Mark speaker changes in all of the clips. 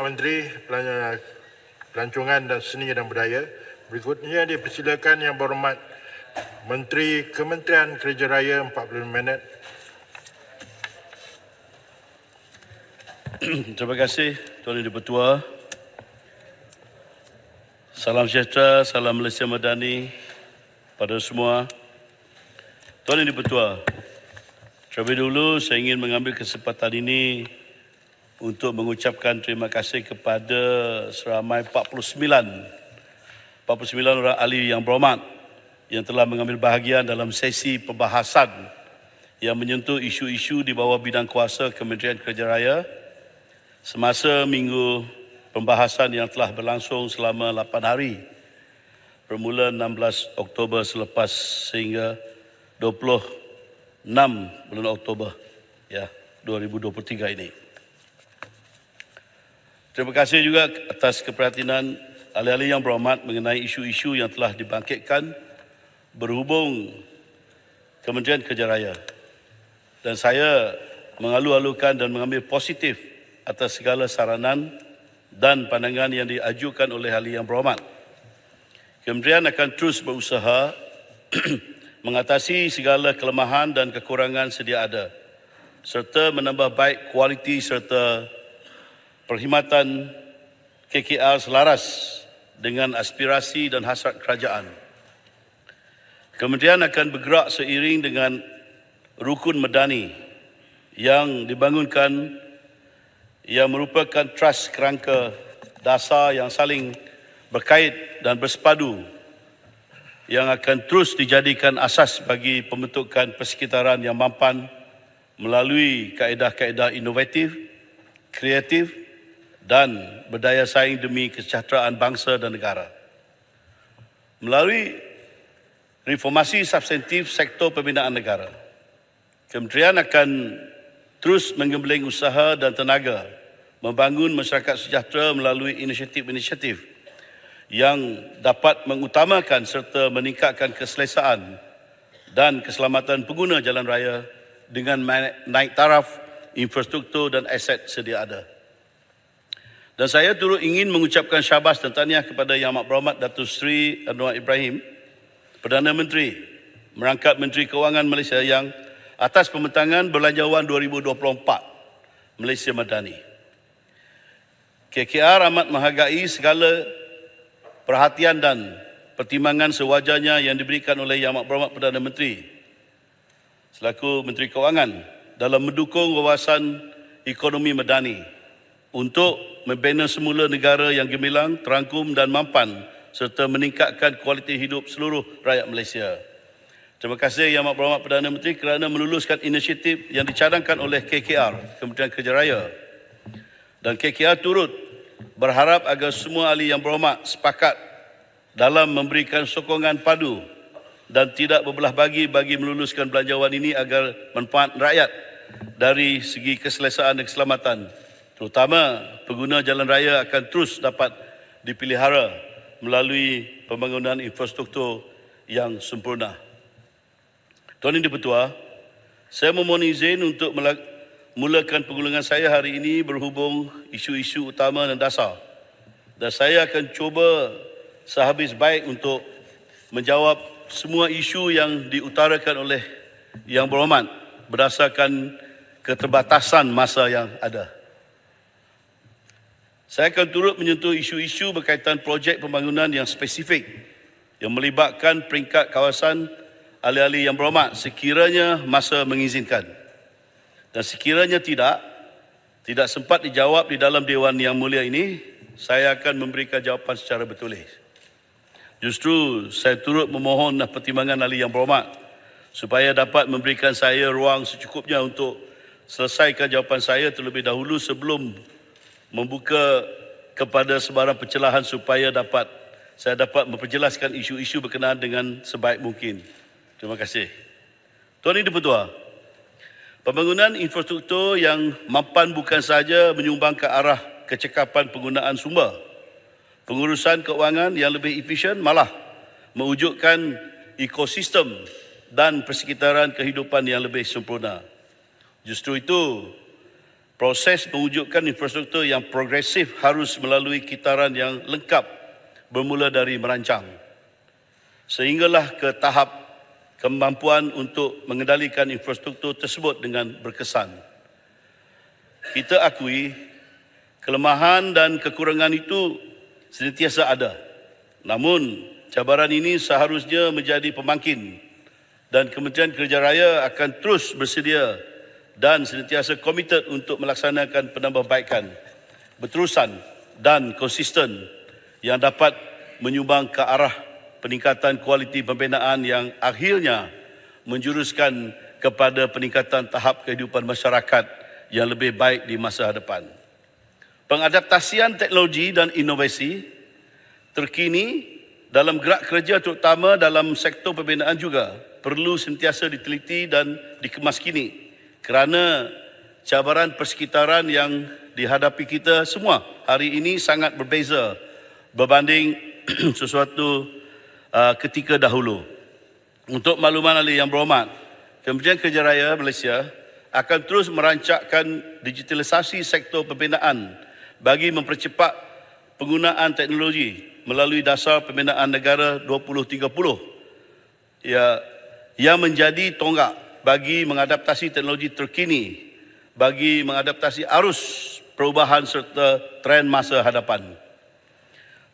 Speaker 1: Pak Menteri Pelancongan dan Seni dan Budaya. Berikutnya dipersilakan Yang Berhormat Menteri Kementerian Kerja Raya 45 minit.
Speaker 2: Terima kasih Tuan Yang Di-Pertua. Salam sejahtera, salam Malaysia Madani pada semua. Tuan Yang Di-Pertua, terlebih dahulu saya ingin mengambil kesempatan ini untuk mengucapkan terima kasih kepada seramai 49 orang ahli yang berhormat yang telah mengambil bahagian dalam sesi pembahasan yang menyentuh isu-isu di bawah bidang kuasa Kementerian Kerja Raya semasa minggu pembahasan yang telah berlangsung selama 8 hari bermula 16 Oktober selepas sehingga 26 bulan Oktober 2023 ini. Terima kasih juga atas keperhatian ahli-ahli yang berhormat mengenai isu-isu yang telah dibangkitkan berhubung Kementerian Kerja Raya. Dan saya mengalu-alukan dan mengambil positif atas segala saranan dan pandangan yang diajukan oleh ahli yang berhormat. Kementerian akan terus berusaha mengatasi segala kelemahan dan kekurangan sedia ada serta menambah baik kualiti serta perkhidmatan KKR selaras dengan aspirasi dan hasrat kerajaan. Kementerian akan bergerak seiring dengan rukun medani yang dibangunkan yang merupakan trust kerangka dasar yang saling berkait dan bersepadu yang akan terus dijadikan asas bagi pembentukan persekitaran yang mampan melalui kaedah-kaedah inovatif, kreatif dan berdaya saing demi kesejahteraan bangsa dan negara. Melalui reformasi substantif sektor pembinaan negara, Kementerian akan terus menggembleng usaha dan tenaga membangun masyarakat sejahtera melalui inisiatif-inisiatif yang dapat mengutamakan serta meningkatkan keselesaan dan keselamatan pengguna jalan raya dengan naik taraf infrastruktur dan aset sedia ada. Dan saya turut ingin mengucapkan syabas dan tahniah kepada Yang Amat Berhormat Datuk Seri Anwar Ibrahim, Perdana Menteri merangkap Menteri Kewangan Malaysia yang atas pembentangan Belanjawan 2024 Malaysia Madani. KKR amat menghargai segala perhatian dan pertimbangan sewajarnya yang diberikan oleh Yang Amat Berhormat Perdana Menteri selaku Menteri Kewangan dalam mendukung wawasan ekonomi madani untuk membina semula negara yang gemilang, terangkum dan mampan serta meningkatkan kualiti hidup seluruh rakyat Malaysia. Terima kasih Yang Amat Berhormat Perdana Menteri kerana meluluskan inisiatif yang dicadangkan oleh KKR, Kementerian Kerja Raya. Dan KKR turut berharap agar semua ahli yang berhormat sepakat dalam memberikan sokongan padu dan tidak berbelah bagi meluluskan belanjawan ini agar manfaat rakyat dari segi keselesaan dan keselamatan, terutama pengguna jalan raya akan terus dapat dipelihara melalui pembangunan infrastruktur yang sempurna. Tuan Yang Di-Pertua, saya memohon izin untuk mulakan pengulangan saya hari ini berhubung isu-isu utama dan dasar. Dan saya akan cuba sehabis baik untuk menjawab semua isu yang diutarakan oleh Yang Berhormat berdasarkan keterbatasan masa yang ada. Saya akan turut menyentuh isu-isu berkaitan projek pembangunan yang spesifik yang melibatkan peringkat kawasan ahli-ahli yang berhormat sekiranya masa mengizinkan. Dan sekiranya tidak sempat dijawab di dalam Dewan Yang Mulia ini, saya akan memberikan jawapan secara bertulis. Justru saya turut memohon pertimbangan ahli yang berhormat supaya dapat memberikan saya ruang secukupnya untuk selesaikan jawapan saya terlebih dahulu sebelum membuka kepada sebarang pencerahan supaya saya dapat memperjelaskan isu-isu berkenaan dengan sebaik mungkin. Terima kasih. Tuan Yang Di-Pertua, pembangunan infrastruktur yang mampan bukan sahaja menyumbang ke arah kecekapan penggunaan sumber, pengurusan keuangan yang lebih efisien, malah mewujudkan ekosistem dan persekitaran kehidupan yang lebih sempurna. Justru itu, Proses mewujudkan infrastruktur yang progresif harus melalui kitaran yang lengkap bermula dari merancang sehinggalah ke tahap kemampuan untuk mengendalikan infrastruktur tersebut dengan berkesan. Kita akui kelemahan dan kekurangan itu senantiasa ada. Namun, cabaran ini seharusnya menjadi pemangkin dan Kementerian Kerja Raya akan terus bersedia dan senantiasa komited untuk melaksanakan penambahbaikan berterusan dan konsisten yang dapat menyumbang ke arah peningkatan kualiti pembinaan yang akhirnya menjuruskan kepada peningkatan tahap kehidupan masyarakat yang lebih baik di masa depan. Pengadaptasian teknologi dan inovasi terkini dalam gerak kerja terutama dalam sektor pembinaan juga perlu sentiasa diteliti dan dikemaskini kerana cabaran persekitaran yang dihadapi kita semua hari ini sangat berbeza berbanding sesuatu ketika dahulu. Untuk makluman ahli yang berhormat, Kementerian Kerja Raya Malaysia akan terus merancangkan digitalisasi sektor pembinaan bagi mempercepat penggunaan teknologi melalui Dasar Pembinaan Negara 2030 yang menjadi tonggak bagi mengadaptasi teknologi terkini, bagi mengadaptasi arus perubahan serta trend masa hadapan.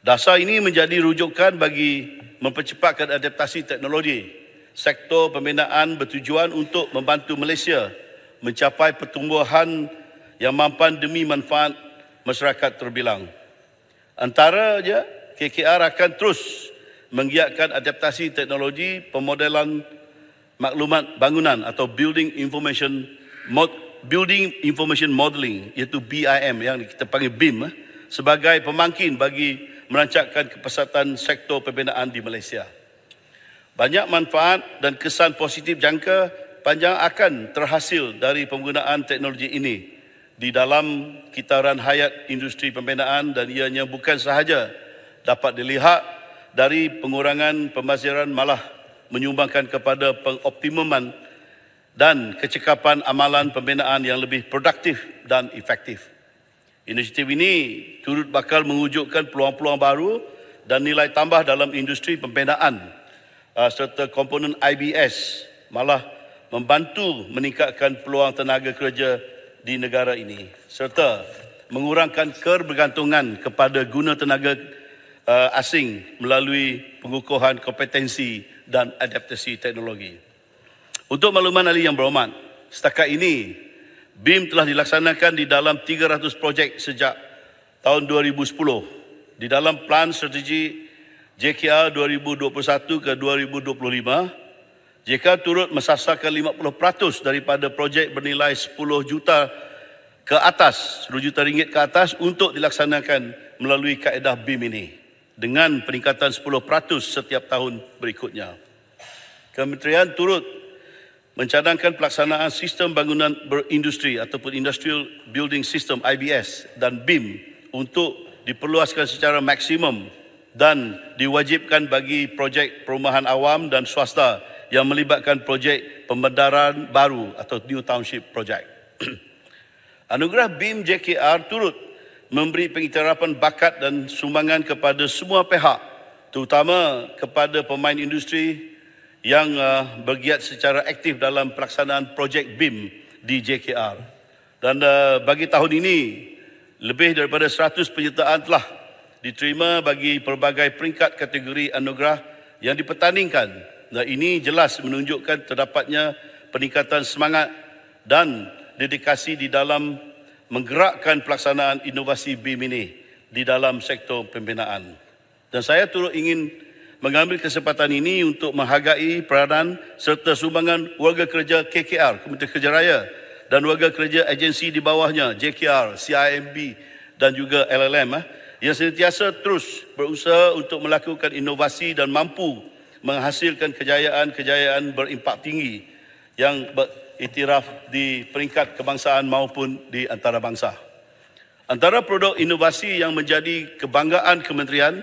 Speaker 2: Dasar ini menjadi rujukan bagi mempercepatkan adaptasi teknologi. Sektor pembinaan bertujuan untuk membantu Malaysia mencapai pertumbuhan yang mampan demi manfaat masyarakat terbilang. Antaranya, KKR akan terus menggiatkan adaptasi teknologi pemodelan maklumat bangunan atau Building Information Modeling iaitu BIM yang kita panggil BIM sebagai pemangkin bagi merancangkan kepesatan sektor pembinaan di Malaysia. Banyak manfaat dan kesan positif jangka panjang akan terhasil dari penggunaan teknologi ini di dalam kitaran hayat industri pembinaan dan ianya bukan sahaja dapat dilihat dari pengurangan pembaziran malah menyumbangkan kepada pengoptimuman dan kecekapan amalan pembinaan yang lebih produktif dan efektif. Inisiatif ini turut bakal mewujudkan peluang-peluang baru dan nilai tambah dalam industri pembinaan serta komponen IBS malah membantu meningkatkan peluang tenaga kerja di negara ini serta mengurangkan kebergantungan kepada guna tenaga asing melalui pengukuhan kompetensi dan adaptasi teknologi. Untuk makluman ahli yang berhormat, setakat ini BIM telah dilaksanakan di dalam 300 projek sejak tahun 2010 di dalam Plan Strategi JKR 2021 ke 2025. JKR turut mensasarkan 50% daripada projek bernilai 10 juta ke atas, 10 juta ringgit ke atas untuk dilaksanakan melalui kaedah BIM ini dengan peningkatan 10% setiap tahun berikutnya. Kementerian turut mencadangkan pelaksanaan sistem bangunan berindustri ataupun Industrial Building System IBS dan BIM untuk diperluaskan secara maksimum dan diwajibkan bagi projek perumahan awam dan swasta yang melibatkan projek pembedaran baru atau New Township Project. Anugerah BIM JKR turut memberi pengiktirafan bakat dan sumbangan kepada semua pihak, terutama kepada pemain industri yang bergiat secara aktif dalam pelaksanaan projek BIM di JKR. Dan bagi tahun ini, lebih daripada 100 penyertaan telah diterima bagi pelbagai peringkat kategori anugerah yang dipertandingkan. Dan ini jelas menunjukkan terdapatnya peningkatan semangat dan dedikasi di dalam menggerakkan pelaksanaan inovasi BIM ini di dalam sektor pembinaan. Dan saya turut ingin mengambil kesempatan ini untuk menghargai peranan serta sumbangan warga kerja KKR, Kementerian Kerja Raya dan warga kerja agensi di bawahnya, JKR, CIMB dan juga LLM yang sentiasa terus berusaha untuk melakukan inovasi dan mampu menghasilkan kejayaan-kejayaan berimpak tinggi yang beriktiraf di peringkat kebangsaan maupun di antarabangsa. Antara produk inovasi yang menjadi kebanggaan kementerian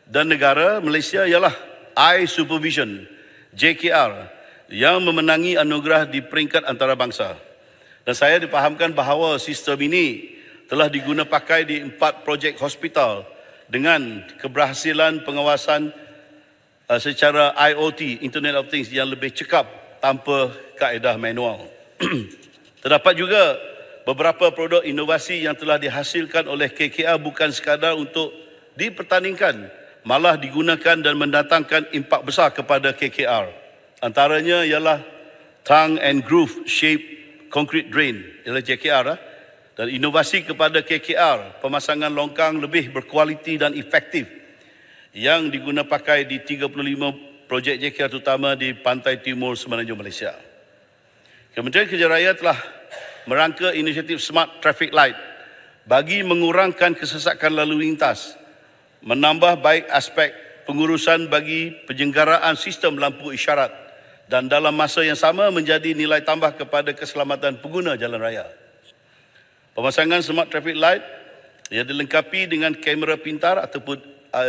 Speaker 2: dan negara Malaysia ialah iSupervision JKR yang memenangi anugerah di peringkat antarabangsa. Dan saya dipahamkan bahawa sistem ini telah diguna pakai di 4 projek hospital dengan keberhasilan pengawasan secara IoT, Internet of Things, yang lebih cekap tanpa kaedah manual. Terdapat juga beberapa produk inovasi yang telah dihasilkan oleh KKR bukan sekadar untuk dipertandingkan, malah digunakan dan mendatangkan impak besar kepada KKR. Antaranya ialah tongue and groove shape concrete drain, ialah JKR, dan inovasi kepada KKR, pemasangan longkang lebih berkualiti dan efektif yang diguna pakai di 35 projek JKR terutama di pantai timur Semenanjung Malaysia. Kementerian Kerja Raya telah merangka inisiatif Smart Traffic Light bagi mengurangkan kesesakan lalu lintas, menambah baik aspek pengurusan bagi penyelenggaraan sistem lampu isyarat dan dalam masa yang sama menjadi nilai tambah kepada keselamatan pengguna jalan raya. Pemasangan Smart Traffic Light yang dilengkapi dengan kamera pintar ataupun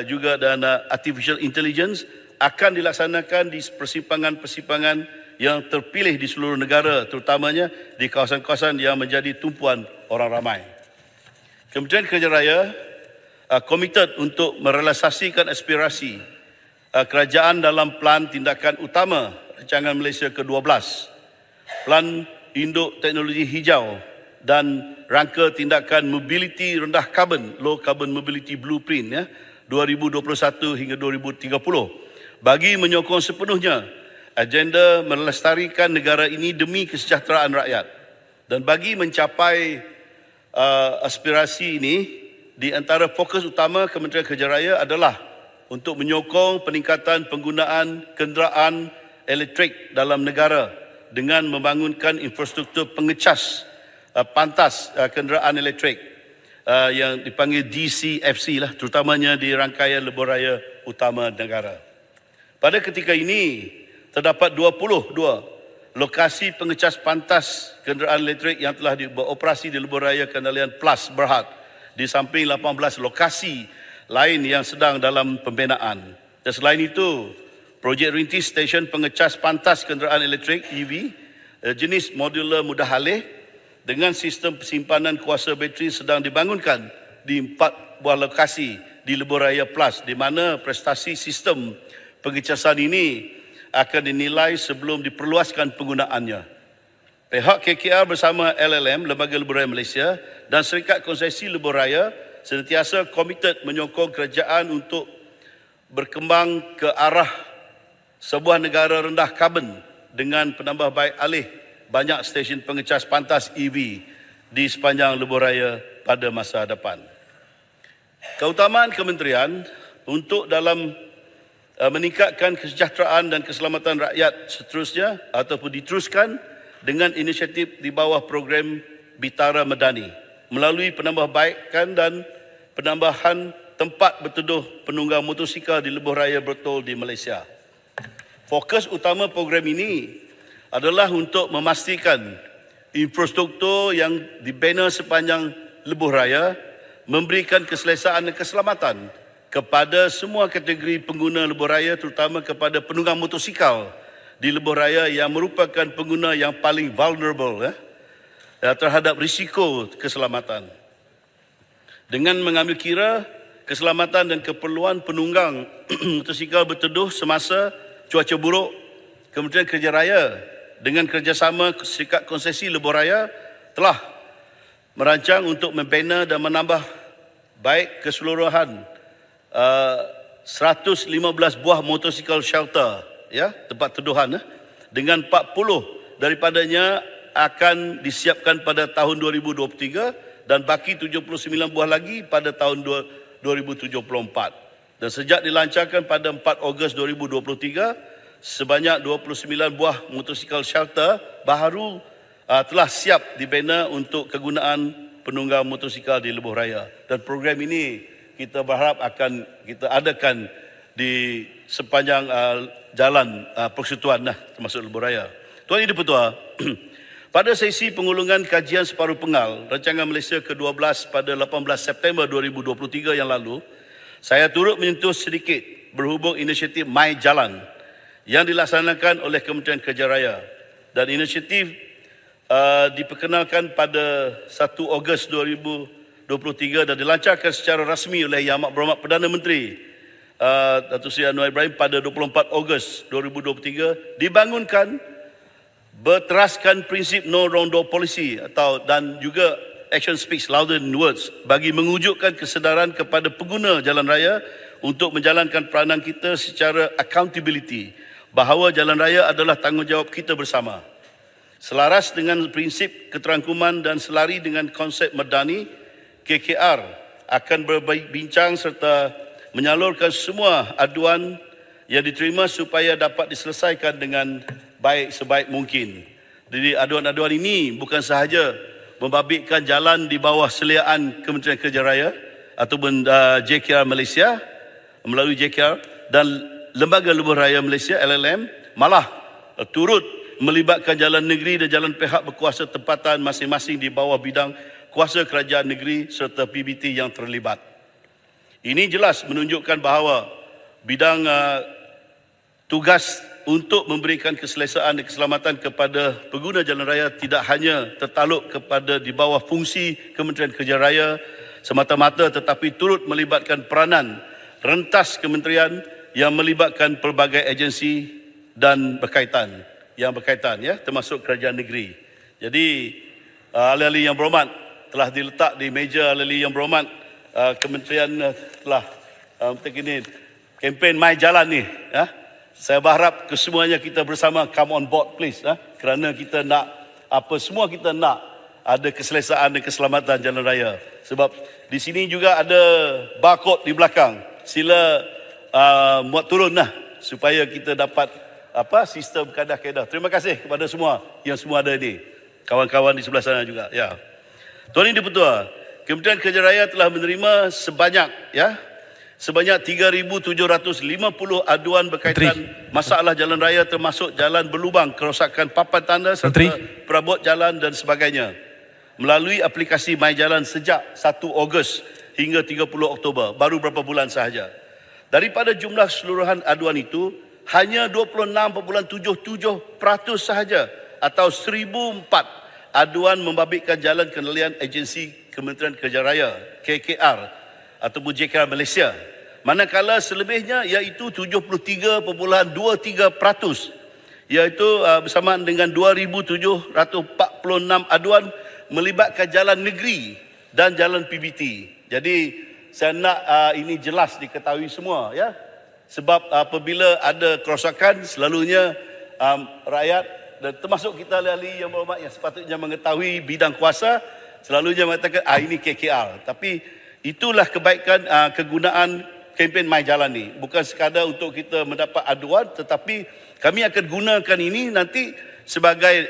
Speaker 2: juga dan artificial intelligence akan dilaksanakan di persimpangan-persimpangan yang terpilih di seluruh negara, terutamanya di kawasan-kawasan yang menjadi tumpuan orang ramai. Kementerian Kerja Raya komited untuk merealisasikan aspirasi kerajaan dalam Pelan Tindakan Utama Rancangan Malaysia ke-12, Pelan Induk Teknologi Hijau dan Rangka Tindakan Mobiliti Rendah Karbon, Low Carbon Mobility Blueprint 2021 hingga 2030 bagi menyokong sepenuhnya agenda melestarikan negara ini demi kesejahteraan rakyat. Dan bagi mencapai aspirasi ini, di antara fokus utama Kementerian Kerja Raya adalah untuk menyokong peningkatan penggunaan kenderaan elektrik dalam negara dengan membangunkan infrastruktur pengecas pantas kenderaan elektrik yang dipanggil DCFC lah, terutamanya di rangkaian lebuh raya utama negara. Pada ketika ini, terdapat 22 lokasi pengecas pantas kenderaan elektrik yang telah beroperasi di lebuh raya Kendalian Plus Berhad, di samping 18 lokasi lain yang sedang dalam pembinaan. Dan selain itu, projek rintis stesen pengecas pantas kenderaan elektrik EV jenis modular mudah alih dengan sistem penyimpanan kuasa bateri sedang dibangunkan di 4 buah lokasi di lebuh raya Plus, di mana prestasi sistem pengecasan ini akan dinilai sebelum diperluaskan penggunaannya. Pihak KKR bersama LLM, Lembaga Lebuh Raya Malaysia, dan Syarikat Konsesi Lebuh Raya sentiasa komited menyokong kerajaan untuk berkembang ke arah sebuah negara rendah karbon dengan penambahbaik alih banyak stesen pengecas pantas EV di sepanjang lebuh raya pada masa depan. Keutamaan kementerian untuk dalam meningkatkan kesejahteraan dan keselamatan rakyat seterusnya ataupun diteruskan dengan inisiatif di bawah program Bitara Medani melalui penambahbaikan dan penambahan tempat berteduh penunggang motosikal di lebuh raya bertol di Malaysia. Fokus utama program ini adalah untuk memastikan infrastruktur yang dibina sepanjang lebuh raya memberikan keselesaan dan keselamatan kepada semua kategori pengguna lebuh raya, terutama kepada penunggang motosikal di lebuh raya yang merupakan pengguna yang paling vulnerable terhadap risiko keselamatan. Dengan mengambil kira keselamatan dan keperluan penunggang motosikal berteduh semasa cuaca buruk, Kementerian Kerja Raya dengan kerjasama Syarikat Konsesi Lebuh Raya telah merancang untuk membina dan menambah baik keseluruhan 115 buah motosikal shelter, tempat teduhan, dengan 40 daripadanya akan disiapkan pada tahun 2023 dan baki 79 buah lagi pada tahun 2074. Dan sejak dilancarkan pada 4 Ogos 2023, sebanyak 29 buah motosikal shelter baru telah siap dibina untuk kegunaan penunggang motosikal di lebuh raya. Dan program ini kita berharap akan kita adakan di sepanjang jalan persekutuan termasuk lebuh raya. Tuan Yang Dipertua, pada sesi pengulungan kajian separuh pengal Rancangan Malaysia ke-12 pada 18 September 2023 yang lalu, saya turut menyentuh sedikit berhubung inisiatif My Jalan yang dilaksanakan oleh Kementerian Kerja Raya. Dan inisiatif diperkenalkan pada 1 Ogos 2023 dan dilancarkan secara rasmi oleh Yang Amat Berhormat Perdana Menteri Datuk Seri Anwar Ibrahim pada 24 Ogos 2023, dibangunkan berteraskan prinsip no wrong door policy dan juga action speaks louder than words bagi mewujudkan kesedaran kepada pengguna jalan raya untuk menjalankan peranan kita secara accountability bahawa jalan raya adalah tanggungjawab kita bersama. Selaras dengan prinsip keterangkuman dan selari dengan konsep Madani, KKR akan berbincang serta menyalurkan semua aduan yang diterima supaya dapat diselesaikan dengan baik sebaik mungkin. Jadi aduan-aduan ini bukan sahaja membabitkan jalan di bawah seliaan Kementerian Kerja Raya ataupun JKR Malaysia melalui JKR dan Lembaga Lebuh Raya Malaysia LLM, malah turut melibatkan jalan negeri dan jalan pihak berkuasa tempatan masing-masing di bawah bidang kuasa kerajaan negeri serta PBT yang terlibat. Ini jelas menunjukkan bahawa bidang tugas untuk memberikan keselesaan dan keselamatan kepada pengguna jalan raya tidak hanya tertaluk kepada di bawah fungsi Kementerian Kerja Raya semata-mata, tetapi turut melibatkan peranan rentas kementerian yang melibatkan pelbagai agensi dan berkaitan ya, termasuk kerajaan negeri. Jadi ahli-ahli yang berhormat, telah diletak di meja ahli-ahli yang berhormat, kementerian telah kempen My Jalan ni ya. Saya berharap kesemuanya kita bersama come on board please kerana kita nak semua kita nak ada keselesaan dan keselamatan jalan raya. Sebab di sini juga ada barcode di belakang. Sila muat turun supaya kita dapat sistem kaedah-kaedah. Terima kasih kepada semua yang semua ada ini. Kawan-kawan di sebelah sana juga ya. Tuan Yang Di-Pertua, Kementerian Kerja Raya telah menerima sebanyak 3,750 aduan berkaitan masalah jalan raya termasuk jalan berlubang, kerosakan papan tanda serta perabot jalan dan sebagainya melalui aplikasi My Jalan sejak 1 Ogos hingga 30 Oktober, baru berapa bulan sahaja. Daripada jumlah keseluruhan aduan itu, hanya 26.77% sahaja atau 1,004 aduan membabitkan jalan kendalian agensi Kementerian Kerja Raya KKR ataupun JKR Malaysia. Manakala selebihnya iaitu 73.23% iaitu bersamaan dengan 2,746 aduan melibatkan jalan negeri dan jalan PBT. Jadi saya nak ini jelas diketahui semua ya. Sebab apabila ada kerosakan selalunya rakyat dan termasuk kita ahli yang berhormat yang sepatutnya mengetahui bidang kuasa selalunya mengatakan ini KKR. Tapi itulah kebaikan kegunaan kempen My Jalan ni. Bukan sekadar untuk kita mendapat aduan, tetapi kami akan gunakan ini nanti sebagai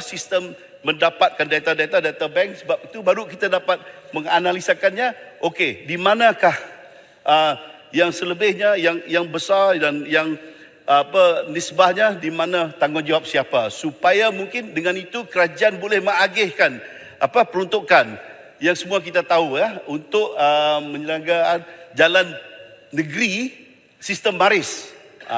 Speaker 2: sistem mendapatkan data bank. Sebab itu baru kita dapat menganalisakannya. Okey, di manakah yang selebihnya, yang besar dan yang nisbahnya, di mana tanggungjawab siapa, supaya mungkin dengan itu kerajaan boleh mengagihkan peruntukan yang semua kita tahu ya untuk penyelenggaraan jalan negeri sistem baris.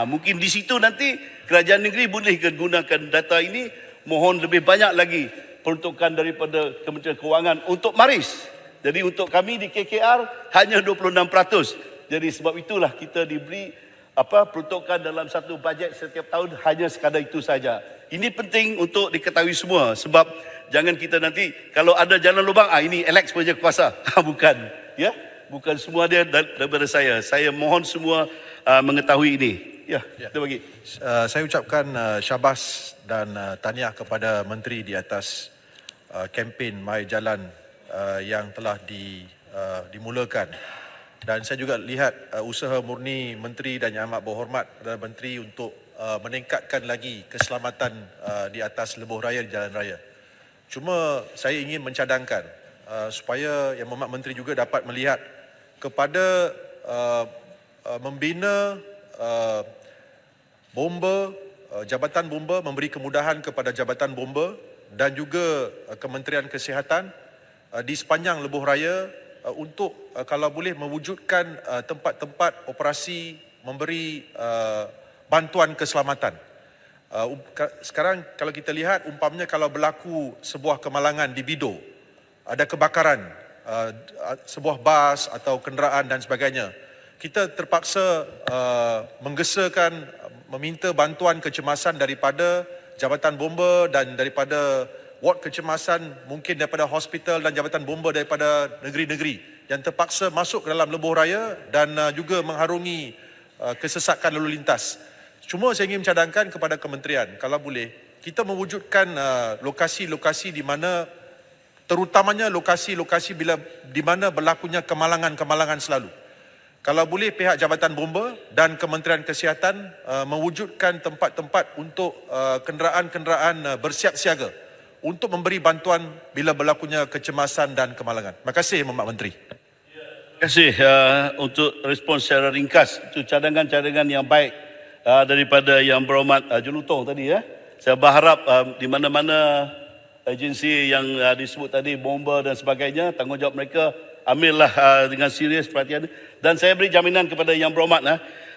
Speaker 2: Mungkin di situ nanti kerajaan negeri boleh gunakan data ini. Mohon lebih banyak lagi peruntukan daripada Kementerian Kewangan untuk baris. Jadi untuk kami di KKR hanya 26%. Jadi sebab itulah kita diberi peruntukan dalam satu bajet setiap tahun hanya sekadar itu saja. Ini penting untuk diketahui semua sebab jangan kita nanti kalau ada jalan lubang ini Alex punya kuasa. Bukan ya. Bukan semua dia daripada saya. Saya mohon semua mengetahui ini. Ya, kita bagi.
Speaker 1: Saya ucapkan syabas dan tahniah kepada menteri di atas kempen My Jalan yang telah dimulakan. Dan saya juga lihat usaha murni menteri dan Yang Amat Berhormat Perdana Menteri untuk meningkatkan lagi keselamatan di atas lebuh raya di jalan raya. Cuma saya ingin mencadangkan supaya Yang Berhormat Menteri juga dapat melihat kepada membina bomba, Jabatan Bomba, memberi kemudahan kepada Jabatan Bomba dan juga Kementerian Kesihatan di sepanjang lebuh raya untuk kalau boleh mewujudkan tempat-tempat operasi memberi bantuan keselamatan Sekarang kalau kita lihat umpamanya kalau berlaku sebuah kemalangan di Bido, ada kebakaran sebuah bas atau kenderaan dan sebagainya, kita terpaksa menggesakan, meminta bantuan kecemasan daripada Jabatan Bomba dan daripada ward kecemasan, mungkin daripada hospital dan Jabatan Bomba daripada negeri-negeri yang terpaksa masuk ke dalam lebuh raya dan juga mengharungi kesesakan lalu lintas. Cuma saya ingin mencadangkan kepada kementerian, kalau boleh, kita mewujudkan lokasi-lokasi di mana, terutamanya lokasi-lokasi di mana berlakunya kemalangan-kemalangan selalu. Kalau boleh pihak Jabatan Bomba dan Kementerian Kesihatan mewujudkan tempat-tempat untuk kenderaan-kenderaan bersiap siaga untuk memberi bantuan bila berlakunya kecemasan dan kemalangan. Terima kasih, Pak Menteri.
Speaker 2: Terima kasih untuk respon secara ringkas. Itu cadangan-cadangan yang baik daripada Yang Berhormat Jelutong tadi ya. Saya berharap di mana-mana agensi yang disebut tadi, bomba dan sebagainya, tanggungjawab mereka ambillah dengan serius perhatian. Dan saya beri jaminan kepada Yang Berhormat,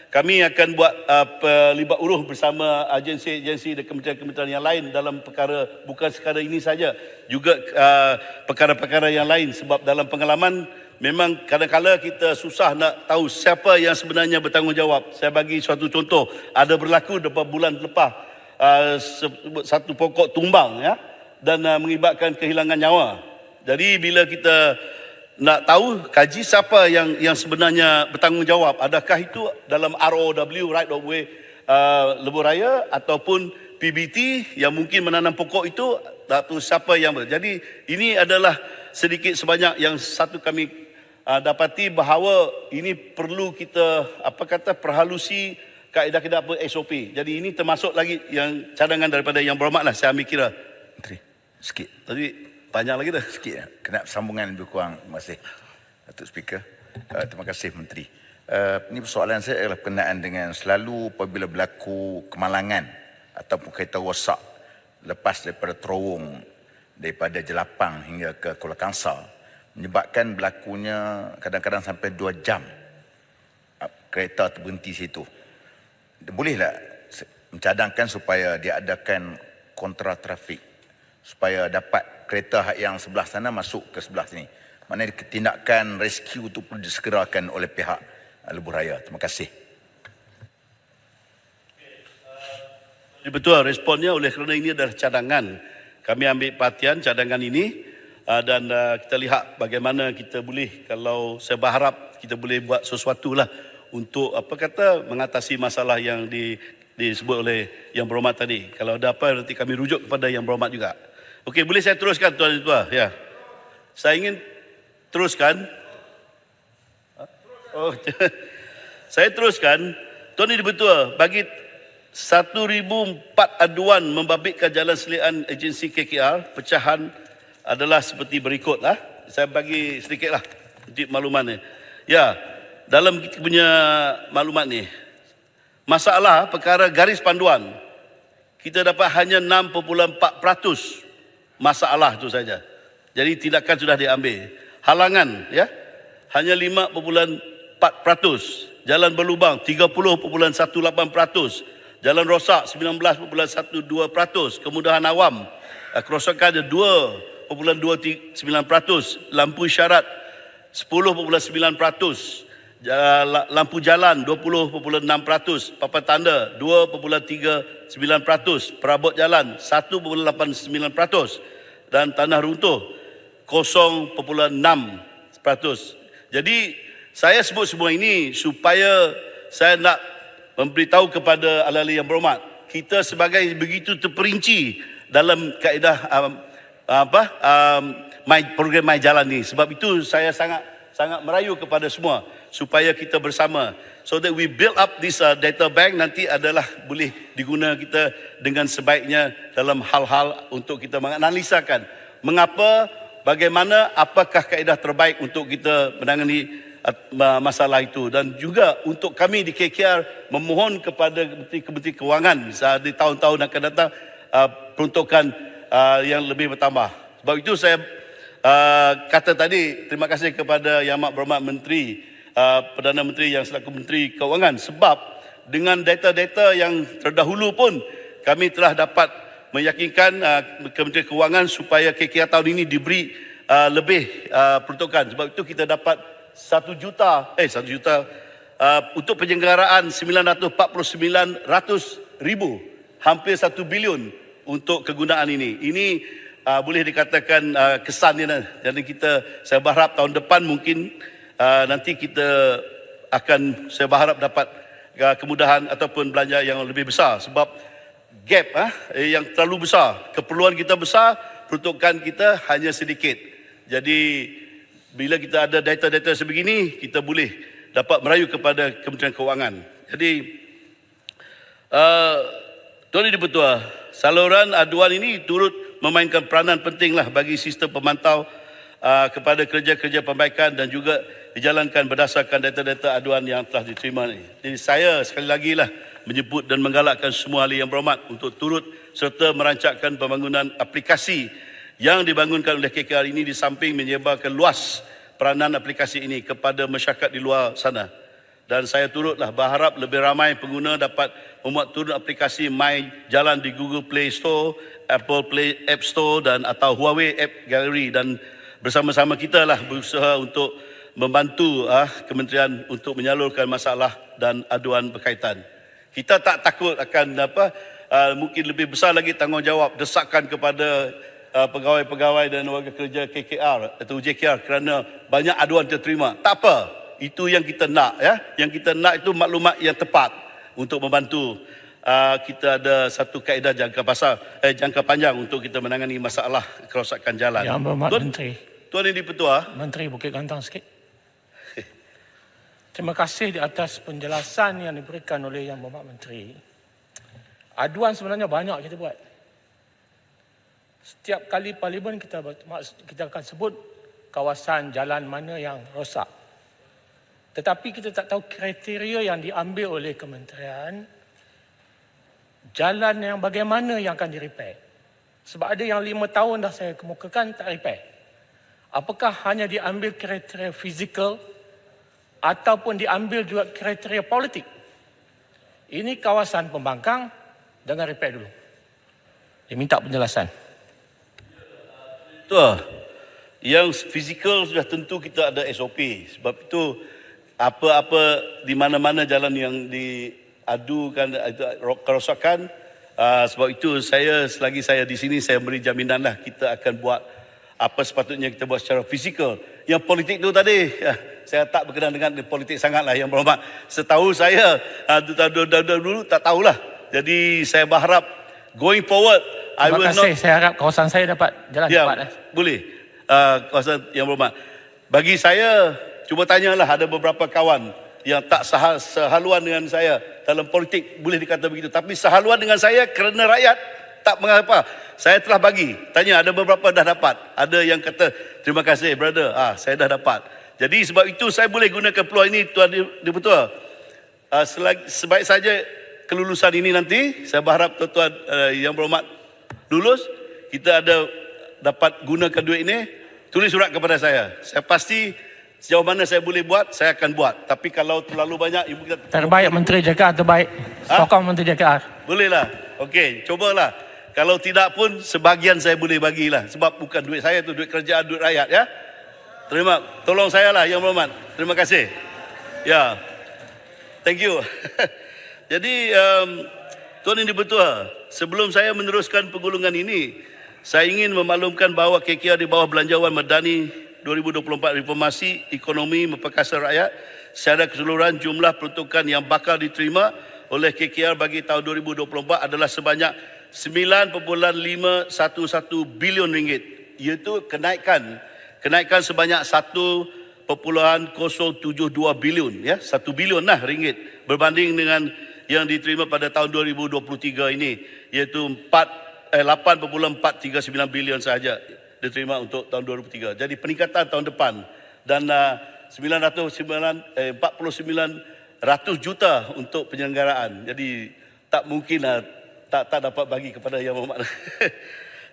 Speaker 2: kami akan buat pelibat uruh bersama agensi-agensi dan kementerian-kementerian yang lain dalam perkara, bukan sekadar ini saja, juga perkara-perkara yang lain. Sebab dalam pengalaman memang kadang-kadang kita susah nak tahu siapa yang sebenarnya bertanggungjawab. Saya bagi suatu contoh, ada berlaku beberapa bulan lepas satu pokok tumbang ya, dan mengibatkan kehilangan nyawa. Jadi bila kita nak tahu, kaji siapa yang sebenarnya bertanggungjawab, adakah itu dalam ROW, Right of Way Lebuh Raya, ataupun PBT yang mungkin menanam pokok itu, tak tahu siapa yang jadi ini adalah sedikit sebanyak yang satu kami dapati bahawa ini perlu kita perhalusi kaedah-kaedah SOP. Jadi ini termasuk lagi yang cadangan daripada Yang Berhormat lah, saya ambil kira.
Speaker 3: Menteri, sikit.
Speaker 2: Tadi banyak lagi dah.
Speaker 3: Sikit ya. Kena sambungan lebih kurang. Terima kasih, Datuk Speaker. Terima kasih, Menteri. Ini persoalan saya adalah berkenaan dengan selalu apabila berlaku kemalangan ataupun kereta rosak lepas daripada terowong daripada Jelapang hingga ke Kuala Kangsar, menyebabkan berlakunya kadang-kadang sampai 2 jam kereta terberhenti situ. Bolehlah mencadangkan supaya diadakan kontra trafik supaya dapat kereta yang sebelah sana masuk ke sebelah sini. Maknanya tindakan rescue itu perlu disegerakan oleh pihak Lebuh Raya. Terima kasih.
Speaker 2: Betul responnya, oleh kerana ini adalah cadangan. Kami ambil perhatian cadangan ini dan kita lihat bagaimana kita boleh, kalau saya berharap kita boleh buat sesuatu lah untuk mengatasi masalah yang disebut oleh Yang Berhormat tadi. Kalau ada apa nanti kami rujuk kepada Yang Berhormat juga. Okey, boleh saya teruskan Tuan Ketua? Ya. Saya ingin teruskan. Saya teruskan. Tuan Yang Ketua, bagi 1,004 aduan membabitkan jalan selian agensi KKR, pecahan adalah seperti berikut lah. Saya bagi sedikit lah untuk makluman ni. Ya, dalam kita punya maklumat ni, masalah perkara garis panduan, kita dapat hanya 6.4% masalah itu saja. Jadi tindakan sudah diambil. Halangan ya, hanya 5.4%. Jalan berlubang 30.18%. Jalan rosak 19.12%. Kemudahan awam, kerosakan ada 2.29%. Lampu isyarat 10.9%. Lampu jalan 20.6%, papan tanda 2.39%, perabot jalan 1.89% dan tanah runtuh 0.6%. Jadi saya sebut semua ini supaya saya nak memberitahu kepada ahli-ahli Yang Berhormat, kita sebagai begitu terperinci dalam kaedah program My Jalan ni. Sebab itu saya sangat merayu kepada semua supaya kita bersama, so that we build up this data bank, nanti adalah boleh diguna kita dengan sebaiknya dalam hal-hal untuk kita menganalisakan mengapa, bagaimana, apakah kaedah terbaik untuk kita menangani masalah itu. Dan juga untuk kami di KKR memohon kepada Kementerian Kewangan di tahun-tahun akan datang peruntukan yang lebih bertambah. Sebab itu saya kata tadi, terima kasih kepada Yang Amat Berhormat Menteri, Perdana Menteri yang selaku Menteri Kewangan, sebab dengan data-data yang terdahulu pun kami telah dapat meyakinkan Kementerian Kewangan supaya KKR tahun ini diberi lebih peruntukan. Sebab itu kita dapat 1 juta untuk penyelenggaraan 949,000,000, hampir 1 bilion untuk kegunaan ini. Ini boleh dikatakan kesannya. Jadi saya berharap tahun depan mungkin nanti kita akan, saya berharap dapat kemudahan ataupun belanja yang lebih besar, sebab gap yang terlalu besar, keperluan kita besar, peruntukan kita hanya sedikit. Jadi bila kita ada data-data sebegini, kita boleh dapat merayu kepada Kementerian Kewangan. Jadi Tuan Yang Dipertua, saluran aduan ini turut memainkan peranan pentinglah bagi sistem pemantau kepada kerja-kerja perbaikan dan juga dijalankan berdasarkan data-data aduan yang telah diterima ini. Jadi saya sekali lagi menyebut dan menggalakkan semua ahli yang berhormat untuk turut serta merancangkan pembangunan aplikasi yang dibangunkan oleh KKR ini, di samping menyebarkan luas peranan aplikasi ini kepada masyarakat di luar sana. Dan saya turutlah berharap lebih ramai pengguna dapat memuat turun aplikasi My Jalan di Google Play Store, Apple Play App Store dan atau Huawei App Gallery, dan bersama-sama kita berusaha untuk membantu kementerian untuk menyalurkan masalah dan aduan berkaitan. Kita tak takut akan mungkin lebih besar lagi tanggungjawab desakan kepada pegawai-pegawai dan warga kerja KKR atau JKR kerana banyak aduan terterima. Tak apa, itu yang kita nak Yang kita nak itu maklumat yang tepat untuk membantu kita ada satu kaedah jangka panjang untuk kita menangani masalah kerosakan jalan.
Speaker 4: Yang Berhormat Menteri.
Speaker 2: Tuan Yang Dipertua,
Speaker 4: Menteri Bukit Gantang sikit. Terima kasih di atas penjelasan yang diberikan oleh Yang Berhormat Menteri. Aduan sebenarnya banyak kita buat. Setiap kali parlimen kita akan sebut kawasan jalan mana yang rosak. Tetapi kita tak tahu kriteria yang diambil oleh kementerian, jalan yang bagaimana yang akan direpair. Sebab ada yang 5 tahun dah saya kemukakan tak repair. Apakah hanya diambil kriteria fizikal ataupun diambil juga kriteria politik? Ini kawasan pembangkang, dengan repair dulu. Dia minta penjelasan.
Speaker 2: Betul. Yang fizikal sudah tentu kita ada SOP. Sebab itu apa-apa di mana-mana jalan yang diadukan kerosakan, sebab itu selagi saya di sini, saya beri jaminan kita akan buat apa sepatutnya kita buat secara fizikal. Yang politik tu tadi, saya tak berkenaan dengan politik sangatlah, Yang Berhormat. Setahu saya, dulu tak tahulah. Jadi saya berharap going forward,
Speaker 4: Terima kasih. Saya harap kawasan saya dapat jalan cepat.
Speaker 2: Boleh. Kawasan Yang Berhormat. Bagi saya, cuba tanyalah, ada beberapa kawan yang tak sehaluan dengan saya dalam politik, boleh dikata begitu. Tapi sehaluan dengan saya kerana rakyat, tak mengapa. Saya telah bagi. Tanya, ada beberapa dah dapat. Ada yang kata, terima kasih brother, saya dah dapat. Jadi sebab itu saya boleh gunakan peluang ini, Tuan Dipertua. Sebaik saja kelulusan ini nanti, saya berharap tuan-tuan Yang Berhormat lulus, kita dapat gunakan duit ini, tulis surat kepada saya. Saya pasti sejauh mana saya boleh buat, saya akan buat. Tapi kalau terlalu banyak, ibu kita...
Speaker 4: Terbaik Menteri JKR, terbaik. Sokong Menteri JKR.
Speaker 2: Bolehlah. Okey, cobalah. Kalau tidak pun, sebahagian saya boleh bagilah. Sebab bukan duit saya tu, duit kerajaan, duit rakyat. Ya. Tolong saya lah, Yang Berhormat. Terima kasih. Ya. Thank you. Jadi, Tuan Yang Dipertua, sebelum saya meneruskan penggulungan ini, saya ingin memaklumkan bahawa KKR di bawah Belanjawan Madani 2024 Reformasi Ekonomi Memperkasa Rakyat, secara keseluruhan jumlah peruntukan yang bakal diterima oleh KKR bagi tahun 2024 adalah sebanyak 9.511 bilion ringgit, iaitu kenaikan sebanyak 1.072 bilion, 1 bilion ringgit berbanding dengan yang diterima pada tahun 2023 ini, iaitu 8.439 bilion sahaja diterima untuk tahun 2023. Jadi peningkatan tahun depan, dan 49 juta untuk penyelenggaraan. Jadi tak mungkin tak dapat bagi kepada Yang Berhormat.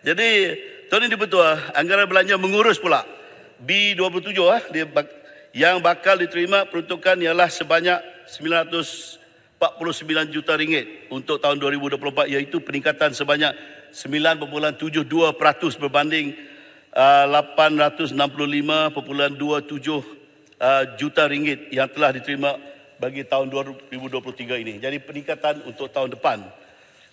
Speaker 2: Jadi Tuan Yang Dipertua, anggaran belanja mengurus pula B27 yang bakal diterima peruntukan ialah sebanyak 949 49 juta ringgit untuk tahun 2024, iaitu peningkatan sebanyak 9.72% berbanding 865.27 juta ringgit yang telah diterima bagi tahun 2023 ini. Jadi peningkatan untuk tahun depan.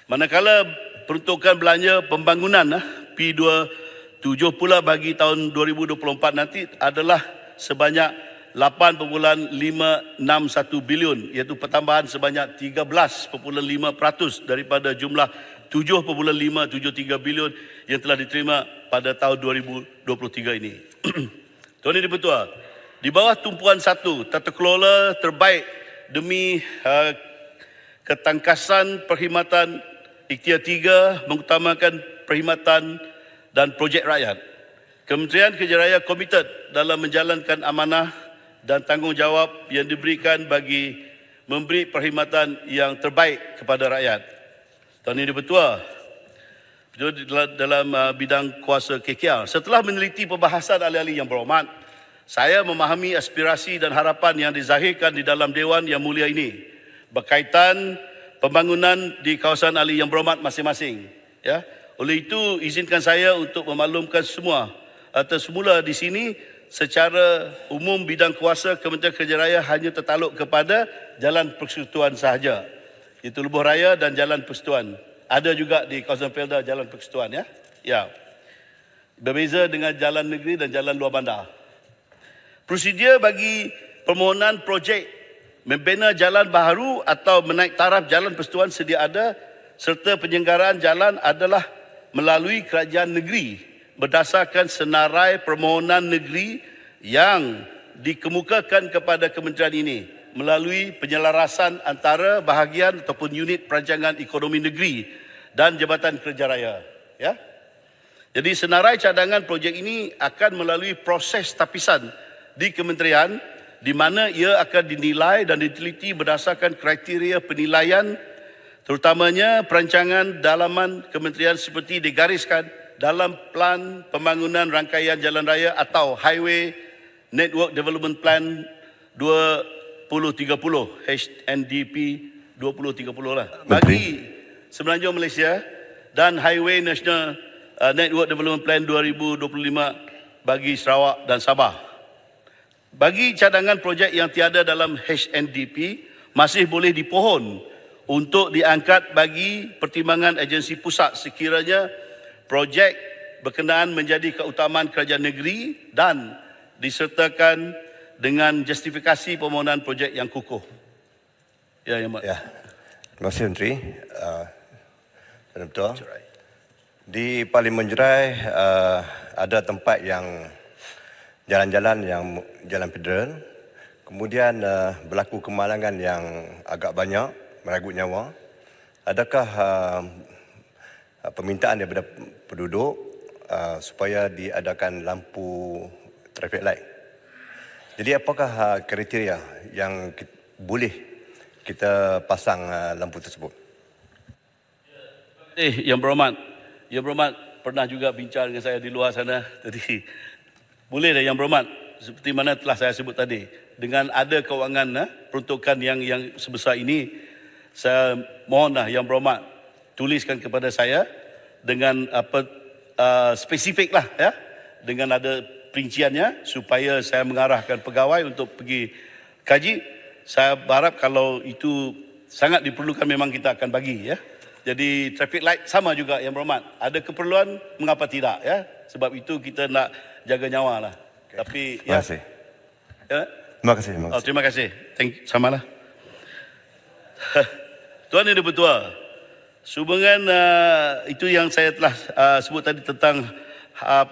Speaker 2: Manakala peruntukan belanja pembangunan P27 pula bagi tahun 2024 nanti adalah sebanyak 8.561 bilion, iaitu pertambahan sebanyak 13.5% daripada jumlah 7.573 bilion yang telah diterima pada tahun 2023 ini. Tuan Yang Dipertua, di bawah tumpuan 1, tata kelola terbaik demi ketangkasan perkhidmatan, ikhtiar 3 mengutamakan perkhidmatan dan projek rakyat. Kementerian Kerja Raya komited dalam menjalankan amanah dan tanggungjawab yang diberikan bagi memberi perkhidmatan yang terbaik kepada rakyat. Tuan Yang Dipertua, dalam bidang kuasa KKR, setelah meneliti perbahasan ahli-ahli yang berhormat, saya memahami aspirasi dan harapan yang dizahirkan di dalam Dewan Yang Mulia ini berkaitan pembangunan di kawasan ahli yang berhormat masing-masing. Ya, oleh itu izinkan saya untuk memaklumkan semua atau semula di sini, secara umum bidang kuasa Kementerian Kerja Raya hanya tertaluk kepada jalan persekutuan sahaja, iaitu Lebuh Raya dan jalan persekutuan. Ada juga di kawasan Felda jalan persekutuan, ya. Ya. Berbeza dengan jalan negeri dan jalan luar bandar. Prosedur bagi permohonan projek membina jalan baharu atau menaik taraf jalan persekutuan sedia ada serta penyelenggaraan jalan adalah melalui kerajaan negeri berdasarkan senarai permohonan negeri yang dikemukakan kepada kementerian ini melalui penyelarasan antara bahagian ataupun unit perancangan ekonomi negeri dan Jabatan Kerja Raya. Ya. Jadi senarai cadangan projek ini akan melalui proses tapisan di kementerian di mana ia akan dinilai dan diteliti berdasarkan kriteria penilaian, terutamanya perancangan dalaman kementerian seperti digariskan dalam Plan Pembangunan Rangkaian Jalan Raya atau Highway Network Development Plan 2030, HNDP 2030 lah, bagi Semenanjung Malaysia dan Highway National Network Development Plan 2025 bagi Sarawak dan Sabah. Bagi cadangan projek yang tiada dalam HNDP masih boleh dipohon untuk diangkat bagi pertimbangan agensi pusat sekiranya projek berkenaan menjadi keutamaan kerajaan negeri dan disertakan dengan justifikasi permohonan projek yang kukuh. Ya, Yang Amat.
Speaker 5: Ya. Terima kasih Menteri. Tuan Ketua. Di Parlimen Jerai ada tempat yang jalan-jalan yang jalan federal. Kemudian berlaku kemalangan yang agak banyak, meragut nyawa. Adakah permintaan daripada penduduk supaya diadakan lampu traffic light? Jadi apakah kriteria yang boleh kita pasang lampu tersebut?
Speaker 2: Yang berhormat pernah juga bincang dengan saya di luar sana. Jadi boleh dah Yang berhormat, seperti mana telah saya sebut tadi, dengan ada kewangan peruntukan yang sebesar ini, saya mohonlah Yang berhormat tuliskan kepada saya dengan apa spesifik lah, ya, dengan ada perinciannya supaya saya mengarahkan pegawai untuk pergi kaji. Saya berharap kalau itu sangat diperlukan memang kita akan bagi, ya. Jadi traffic light sama juga Yang berhormat. Ada keperluan, mengapa tidak, ya? Sebab itu kita nak jaga nyawa lah. Okay. Tapi
Speaker 5: terima
Speaker 2: ya.
Speaker 5: Kasih.
Speaker 2: Ya.
Speaker 5: Terima kasih. Terima kasih.
Speaker 2: Oh, terima kasih. Samalah. Tuan Yang Dipertua, sehubungan itu yang saya telah sebut tadi tentang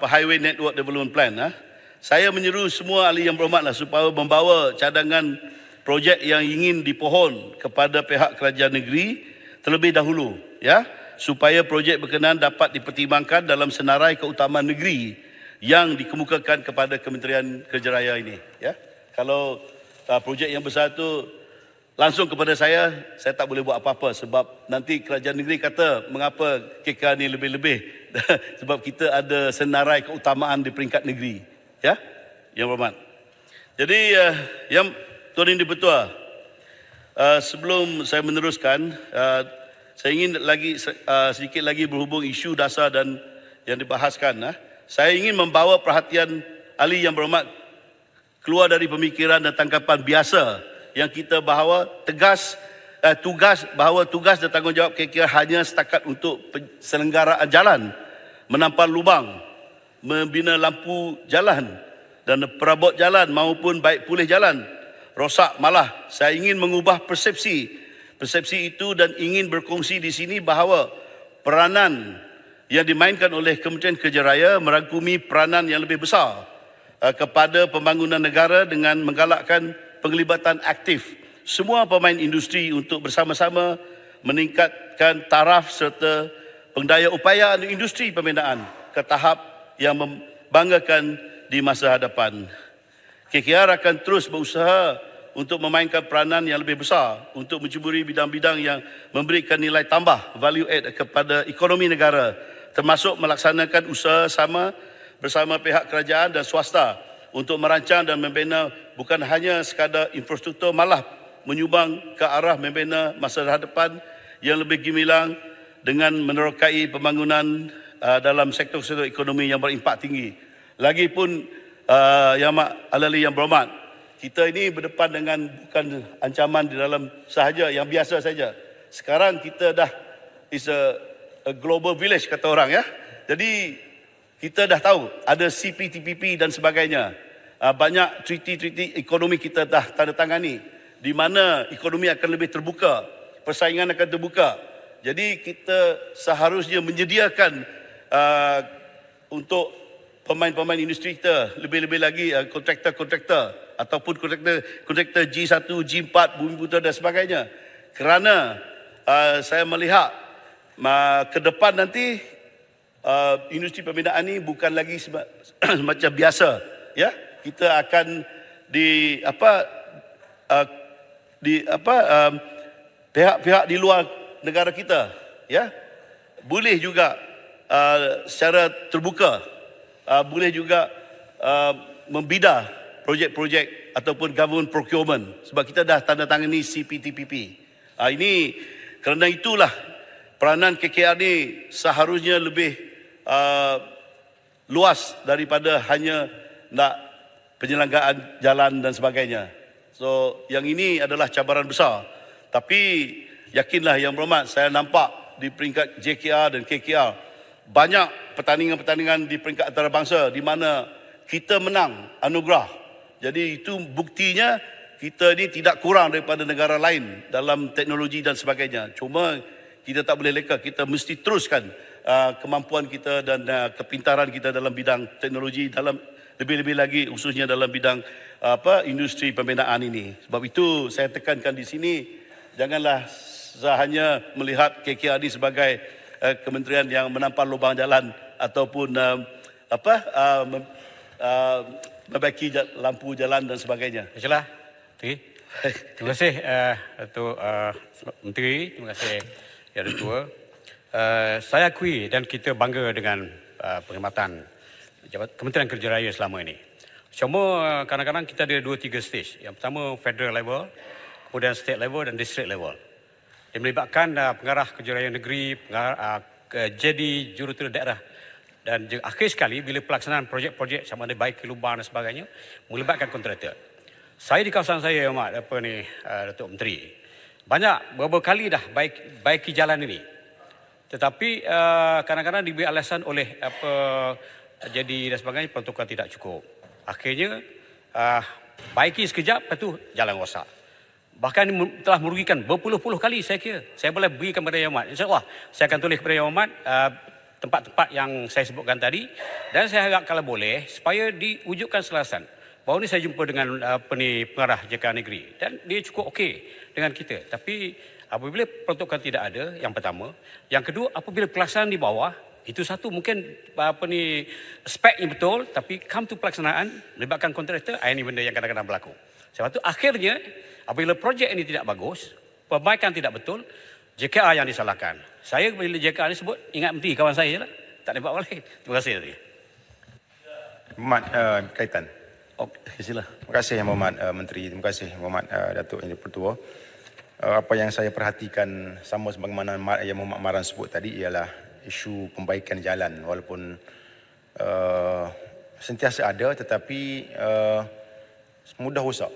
Speaker 2: Highway Network Development Plan. Saya menyeru semua ahli yang berhormatlah supaya membawa cadangan projek yang ingin dipohon kepada pihak kerajaan negeri terlebih dahulu, ya, supaya projek berkenaan dapat dipertimbangkan dalam senarai keutamaan negeri yang dikemukakan kepada Kementerian Kerja Raya ini, ya. Kalau projek yang besar itu langsung kepada saya tak boleh buat apa-apa sebab nanti kerajaan negeri kata mengapa KK ni lebih-lebih sebab kita ada senarai keutamaan di peringkat negeri, ya, Yang berhormat. Jadi yang Tuan Yang Dipertua, sebelum saya meneruskan, saya ingin sedikit lagi berhubung isu dasar dan yang dibahaskan. Saya ingin membawa perhatian ahli yang berhormat keluar dari pemikiran dan tanggapan biasa yang kita bahawa tugas dan tanggungjawab KKR hanya setakat untuk penyelenggaraan jalan, menampal lubang, membina lampu jalan dan perabot jalan maupun baik pulih jalan rosak. Malah saya ingin mengubah persepsi itu dan ingin berkongsi di sini bahawa peranan yang dimainkan oleh Kementerian Kerja Raya merangkumi peranan yang lebih besar kepada pembangunan negara dengan menggalakkan penglibatan aktif semua pemain industri untuk bersama-sama meningkatkan taraf serta pendaya upaya industri pembinaan ke tahap yang membanggakan di masa hadapan. KKR akan terus berusaha untuk memainkan peranan yang lebih besar untuk mencuburi bidang-bidang yang memberikan nilai tambah value add kepada ekonomi negara, termasuk melaksanakan usaha sama bersama pihak kerajaan dan swasta untuk merancang dan membina bukan hanya sekadar infrastruktur, malah menyumbang ke arah membina masa hadapan yang lebih gemilang dengan menerokai pembangunan dalam sektor-sektor ekonomi yang berimpak tinggi. Lagipun Yang Ahli yang berhormat, kita ini berdepan dengan bukan ancaman di dalam sahaja yang biasa saja. Sekarang kita dah is a global village kata orang ya. Jadi kita dah tahu ada CPTPP dan sebagainya. Banyak treaty ekonomi kita dah tanda tangani di mana ekonomi akan lebih terbuka, persaingan akan terbuka. Jadi kita seharusnya menyediakan untuk pemain-pemain industri kita, lebih-lebih lagi kontraktor-kontraktor ataupun kontraktor G1, G4, Bumi Putera dan sebagainya. Kerana saya melihat ke depan nanti industri pembinaan ini bukan lagi macam biasa, ya. Kita akan pihak-pihak di luar negara kita, ya, boleh juga secara terbuka boleh juga membidah projek-projek ataupun government procurement sebab kita dah tanda tangani CPTPP. Ini kerana itulah peranan KKR ni seharusnya lebih luas daripada hanya nak penyelenggaraan jalan dan sebagainya. So yang ini adalah cabaran besar. Tapi yakinlah yang berhormat, saya nampak di peringkat JKR dan KKR banyak pertandingan-pertandingan di peringkat antarabangsa di mana kita menang anugerah. Jadi itu buktinya kita ni tidak kurang daripada negara lain dalam teknologi dan sebagainya. Cuma kita tak boleh leka, kita mesti teruskan kemampuan kita dan kepintaran kita dalam bidang teknologi, dalam lebih-lebih lagi khususnya dalam bidang industri pembinaan ini. Sebab itu saya tekankan di sini, janganlah hanya melihat KKR ini sebagai kementerian yang menampal lubang jalan ataupun membaiki lampu jalan dan sebagainya.
Speaker 6: Baiklah. Terima kasih Datuk Menteri, terima kasih Ya Datuk. Saya akui dan kita bangga dengan perkhidmatan Kementerian Kerja Raya selama ini. Cuma kadang-kadang kita ada 2-3 stage. Yang pertama federal level, kemudian state level dan district level. Yang melibatkan pengarah kerja raya negeri, jadi jurutera daerah. Dan akhir sekali bila pelaksanaan projek-projek sama ada baik lubang dan sebagainya melibatkan kontraktor. Saya di kawasan saya Datuk Menteri, banyak beberapa kali dah baiki jalan ini. Tetapi kadang-kadang diberi alasan oleh jadi dan sebagainya peruntukan tidak cukup. Akhirnya baiki sekejap, lepas tu jalan rosak. Bahkan telah merugikan berpuluh-puluh kali saya kira. Saya boleh berikan kepada Yang Amat. InsyaAllah saya akan tulis kepada Yang Amat tempat-tempat yang saya sebutkan tadi. Dan saya harap kalau boleh supaya diwujudkan selasan. Baru ni saya jumpa dengan pengarah JK Negeri. Dan dia cukup okey dengan kita. Tapi apabila peruntukan tidak ada, yang pertama. Yang kedua, apabila pelaksanaan di bawah, itu satu mungkin speknya betul. Tapi come to pelaksanaan, melibatkan kontraktor, ini benda yang kadang-kadang berlaku. Sebab itu akhirnya, apabila projek ini tidak bagus, perbaikan tidak betul, JKR yang disalahkan. Saya bila JKR ini sebut, ingat Menteri kawan saya lah. Tak ada buat lain. Terima kasih tadi.
Speaker 7: Mohd kaitan.
Speaker 2: Okey, sila.
Speaker 7: Terima kasih Yang Berhormat Menteri. Terima kasih Yang Berhormat Datuk Yang Dipertua. apa yang saya perhatikan sama sebagaimana yang Muhammad Maran sebut tadi ialah isu pembaikan jalan, walaupun sentiasa ada tetapi mudah rosak,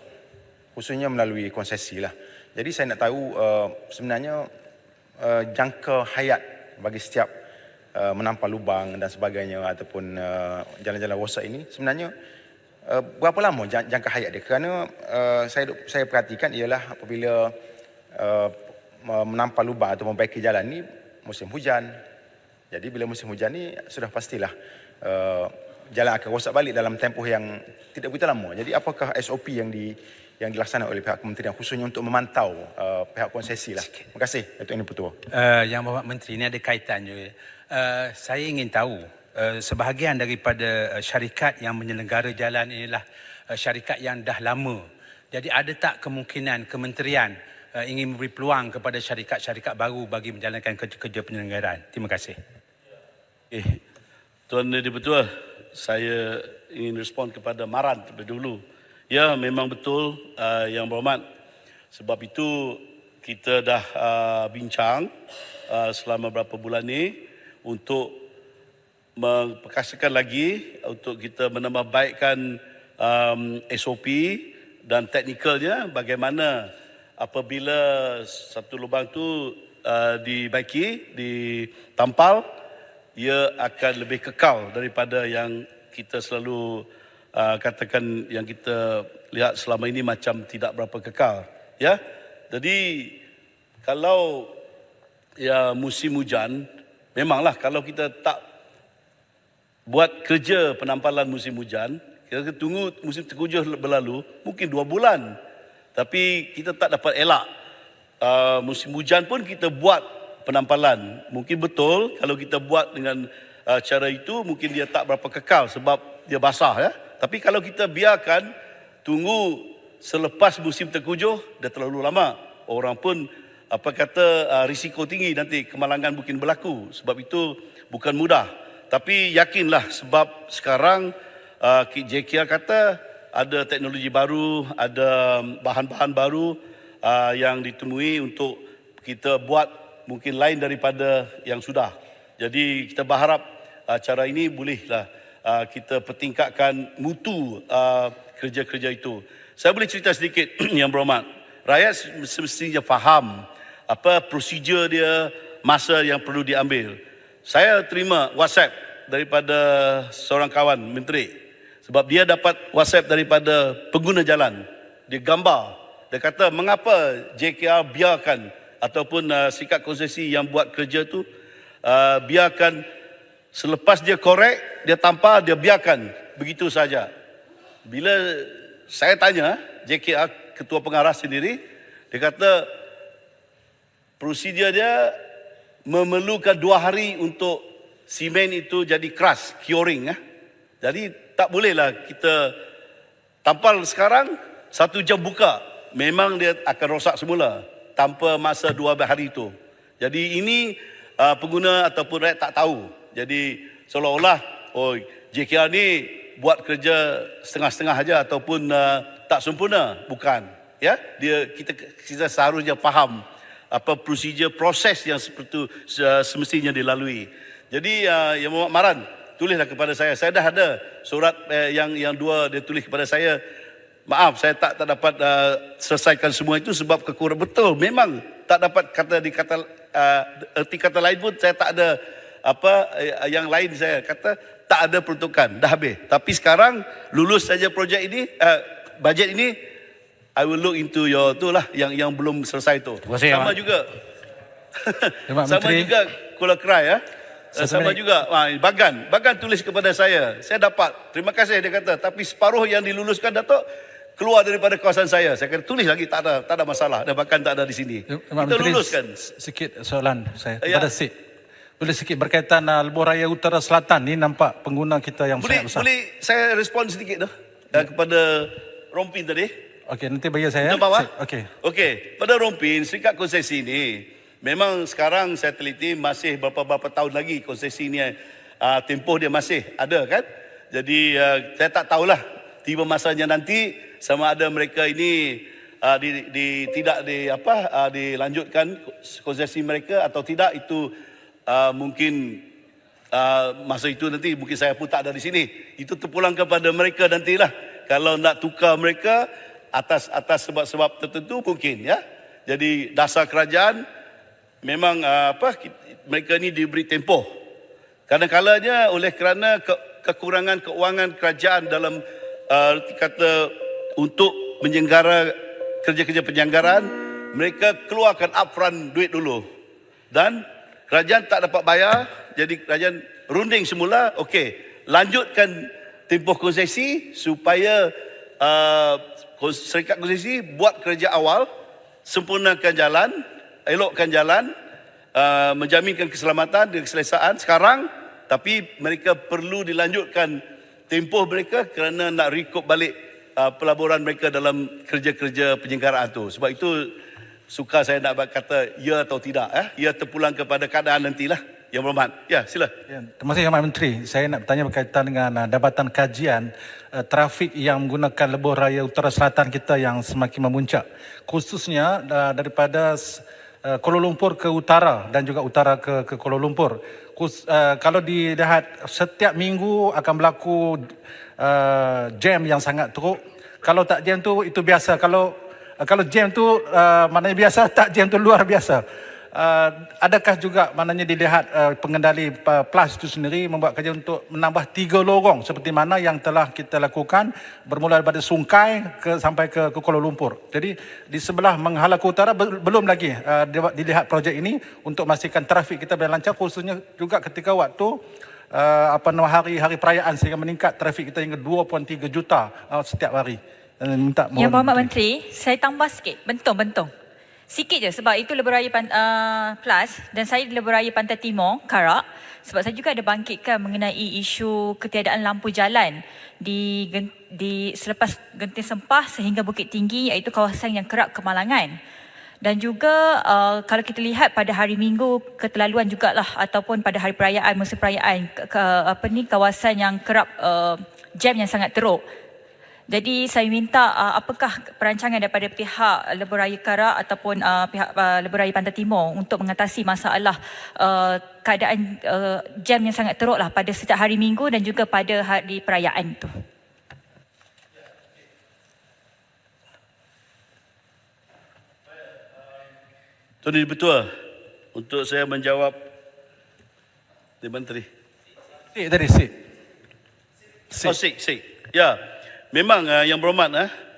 Speaker 7: khususnya melalui konsesi lah. Jadi saya nak tahu sebenarnya jangka hayat bagi setiap menampal lubang dan sebagainya ataupun jalan-jalan rosak ini sebenarnya berapa lama jangka hayat dia? Kerana saya perhatikan ialah apabila menampal lubang atau membaiki jalan ni musim hujan. Jadi bila musim hujan ni sudah pastilah jalan akan rosak balik dalam tempoh yang tidak begitu lama. Jadi apakah SOP yang dilaksanakan oleh pihak kementerian khususnya untuk memantau pihak konsesi lah? Terima kasih Datuk Yang Pertua.
Speaker 8: Yang Bapak Menteri ini ada kaitan juga. Saya ingin tahu sebahagian daripada syarikat yang menyelenggara jalan inilah syarikat yang dah lama. Jadi ada tak kemungkinan kementerian ingin memberi peluang kepada syarikat-syarikat baru bagi menjalankan kerja-kerja penyelenggaraan? Terima kasih.
Speaker 2: Tuan Yang Pertua, saya ingin respon kepada Maran terlebih dahulu. Ya, memang betul Yang Berhormat. Sebab itu kita dah bincang selama beberapa bulan ni untuk memperkasakan lagi, untuk kita menambah baikkan SOP dan teknikalnya bagaimana apabila satu lubang tu dibaiki, ditampal, ia akan lebih kekal daripada yang kita selalu katakan yang kita lihat selama ini macam tidak berapa kekal. Ya, jadi kalau ya musim hujan, memanglah kalau kita tak buat kerja penampalan musim hujan, kita tunggu musim tengkujuh berlalu, mungkin 2 bulan. Tapi kita tak dapat elak. Musim hujan pun kita buat penampalan. Mungkin betul kalau kita buat dengan cara itu, mungkin dia tak berapa kekal sebab dia basah. Ya. Tapi kalau kita biarkan, tunggu selepas musim tengkujuh, dah terlalu lama. Orang pun risiko tinggi nanti kemalangan mungkin berlaku. Sebab itu bukan mudah. Tapi yakinlah sebab sekarang JKR kata ada teknologi baru, ada bahan-bahan baru yang ditemui untuk kita buat mungkin lain daripada yang sudah. Jadi kita berharap cara ini bolehlah kita pertingkatkan mutu kerja-kerja itu. Saya boleh cerita sedikit Yang Berhormat. Rakyat semestinya faham apa prosedur dia, masa yang perlu diambil. Saya terima WhatsApp daripada seorang kawan menteri. Sebab dia dapat WhatsApp daripada pengguna jalan. Dia gambar. Dia kata mengapa JKR biarkan ataupun syarikat konsesi yang buat kerja tu biarkan selepas dia korek, dia tampal, dia biarkan begitu saja. Bila saya tanya JKR ketua pengarah sendiri, dia kata prosedur dia memerlukan 2 hari untuk simen itu jadi keras, curing. Jadi tak bolehlah kita tampal sekarang 1 jam buka. Memang dia akan rosak semula tanpa masa 2 hari itu. Jadi ini pengguna ataupun rakyat tak tahu. Jadi seolah-olah JKR ni buat kerja setengah-setengah aja ataupun tak sempurna. Bukan. Ya, kita seharusnya faham apa prosedur, proses yang seperti itu semestinya dilalui. Jadi Yang Muhammad Maran, tulislah kepada saya. Saya dah ada surat yang 2 dia tulis kepada saya. Maaf, saya tak dapat selesaikan semua itu sebab kekurangan. Betul, memang tak dapat erti kata lain pun saya tak ada yang lain saya kata tak ada peruntukan, dah habis. Tapi sekarang lulus saja projek ini, bajet ini, I will look into your tu lah yang belum selesai tu. Sama juga. Sama juga Kuala Krai ya. Sama juga Bagan tulis kepada saya dapat, terima kasih dia kata, tapi separuh yang diluluskan Datuk keluar daripada kawasan saya. Saya kata tulis lagi, tak ada masalah, dan bahkan tak ada di sini. Kita luluskan.
Speaker 9: Sikit soalan saya kepada Sid. Boleh sikit berkaitan Lebuh Raya Utara Selatan ni, nampak pengguna kita yang sangat besar. Boleh
Speaker 2: saya respon sedikit kepada Rompin tadi.
Speaker 9: Okey, nanti bagi saya.
Speaker 2: Okey, pada Rompin, syarikat konsesi ni memang sekarang saya teliti masih berapa tahun lagi konsesi ni tempoh dia masih ada kan. Jadi saya tak tahulah tiba masanya nanti sama ada mereka ini dilanjutkan konsesi mereka atau tidak, itu mungkin masa itu nanti mungkin saya pun tak ada di sini. Itu terpulang kepada mereka nantilah. Kalau nak tukar mereka atas sebab-sebab tertentu mungkin, ya. Jadi dasar kerajaan memang mereka ni diberi tempoh. Kadang-kadangnya oleh kerana kekurangan keuangan kerajaan dalam kata untuk menyenggara kerja-kerja penyelenggaraan, mereka keluarkan upfront duit dulu. Dan kerajaan tak dapat bayar, jadi kerajaan runding semula, okey, lanjutkan tempoh konsesi supaya syarikat konsesi buat kerja awal, sempurnakan jalan, elokkan jalan, menjaminkan keselamatan dan keselesaan sekarang, tapi mereka perlu dilanjutkan tempoh mereka kerana nak recoup balik pelaburan mereka dalam kerja-kerja penyelenggaraan tu. Sebab itu sukar saya nak kata ya atau tidak. Ya terpulang kepada keadaan nantilah. Yang Berhormat. Ya, sila.
Speaker 9: Ya, terima kasih Yang Amat Menteri. Saya nak bertanya berkaitan dengan Jabatan Kajian trafik yang menggunakan lebuh raya utara selatan kita yang semakin memuncak. Khususnya daripada Kuala Lumpur ke utara dan juga utara ke Kuala Lumpur. Kalau dilihat setiap minggu akan berlaku jam yang sangat teruk. Kalau tak jam tu itu biasa. Kalau jam tu maknanya biasa, tak jam tu luar biasa. Adakah juga maknanya dilihat pengendali PLAS itu sendiri membuat kerja untuk menambah 3 lorong seperti mana yang telah kita lakukan bermula daripada Sungai sampai ke Kuala Lumpur. Jadi di sebelah Menghala ke utara belum lagi dilihat projek ini untuk memastikan trafik kita berjalan lancar, khususnya juga ketika waktu hari perayaan sehingga meningkat trafik kita hingga 2.3 juta setiap hari. Minta
Speaker 10: Yang Berhormat Menteri, saya tambah sikit, bentong. Sikit je sebab itu lebuh raya PLAS dan saya di lebuh raya Pantai Timur, Karak. Sebab saya juga ada bangkitkan mengenai isu ketiadaan lampu jalan di selepas Genting Sempah sehingga Bukit Tinggi, iaitu kawasan yang kerap kemalangan. Dan juga kalau kita lihat pada hari Minggu keterlaluan jugalah ataupun pada hari perayaan, musim perayaan kawasan yang kerap jam yang sangat teruk. Jadi saya minta apakah perancangan daripada pihak Lebuh Raya Karak ataupun pihak Lebuh Raya Pantai Timur untuk mengatasi masalah keadaan jam yang sangat teruk lah pada setiap hari Minggu dan juga pada hari perayaan itu.
Speaker 2: Tuan Dipertua, untuk saya menjawab Di Menteri. Sik. Ya. Memang Yang Berhormat,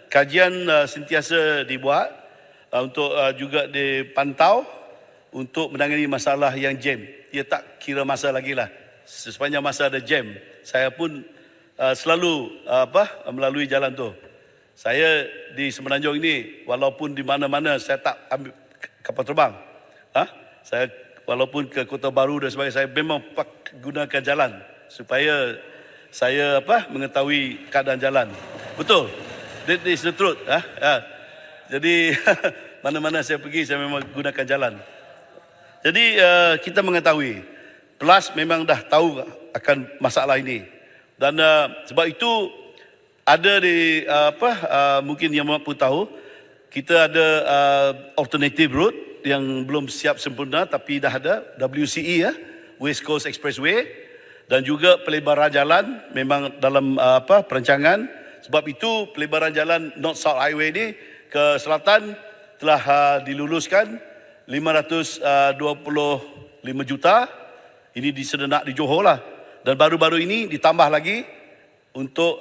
Speaker 2: kajian sentiasa dibuat untuk juga dipantau untuk menangani masalah yang jam. Dia tak kira masa lagi lah. Sepanjang masa ada jam, saya pun selalu melalui jalan tu. Saya di Semenanjung ini, walaupun di mana-mana saya tak ambil kapal terbang. Saya walaupun ke Kota Baru dan sebagainya, saya memang gunakan jalan supaya saya mengetahui keadaan jalan. Betul. That is the truth. Jadi mana-mana saya pergi, saya memang gunakan jalan. Jadi kita mengetahui PLAS memang dah tahu akan masalah ini. Dan sebab itu ada di mungkin yang pun tahu, kita ada alternative route yang belum siap sempurna tapi dah ada WCE, West Coast Expressway. Dan juga pelebaran jalan memang dalam perancangan. Sebab itu pelebaran jalan North South Highway ini ke selatan telah diluluskan 525 juta. Ini disedenak di Johor lah. Dan baru-baru ini ditambah lagi untuk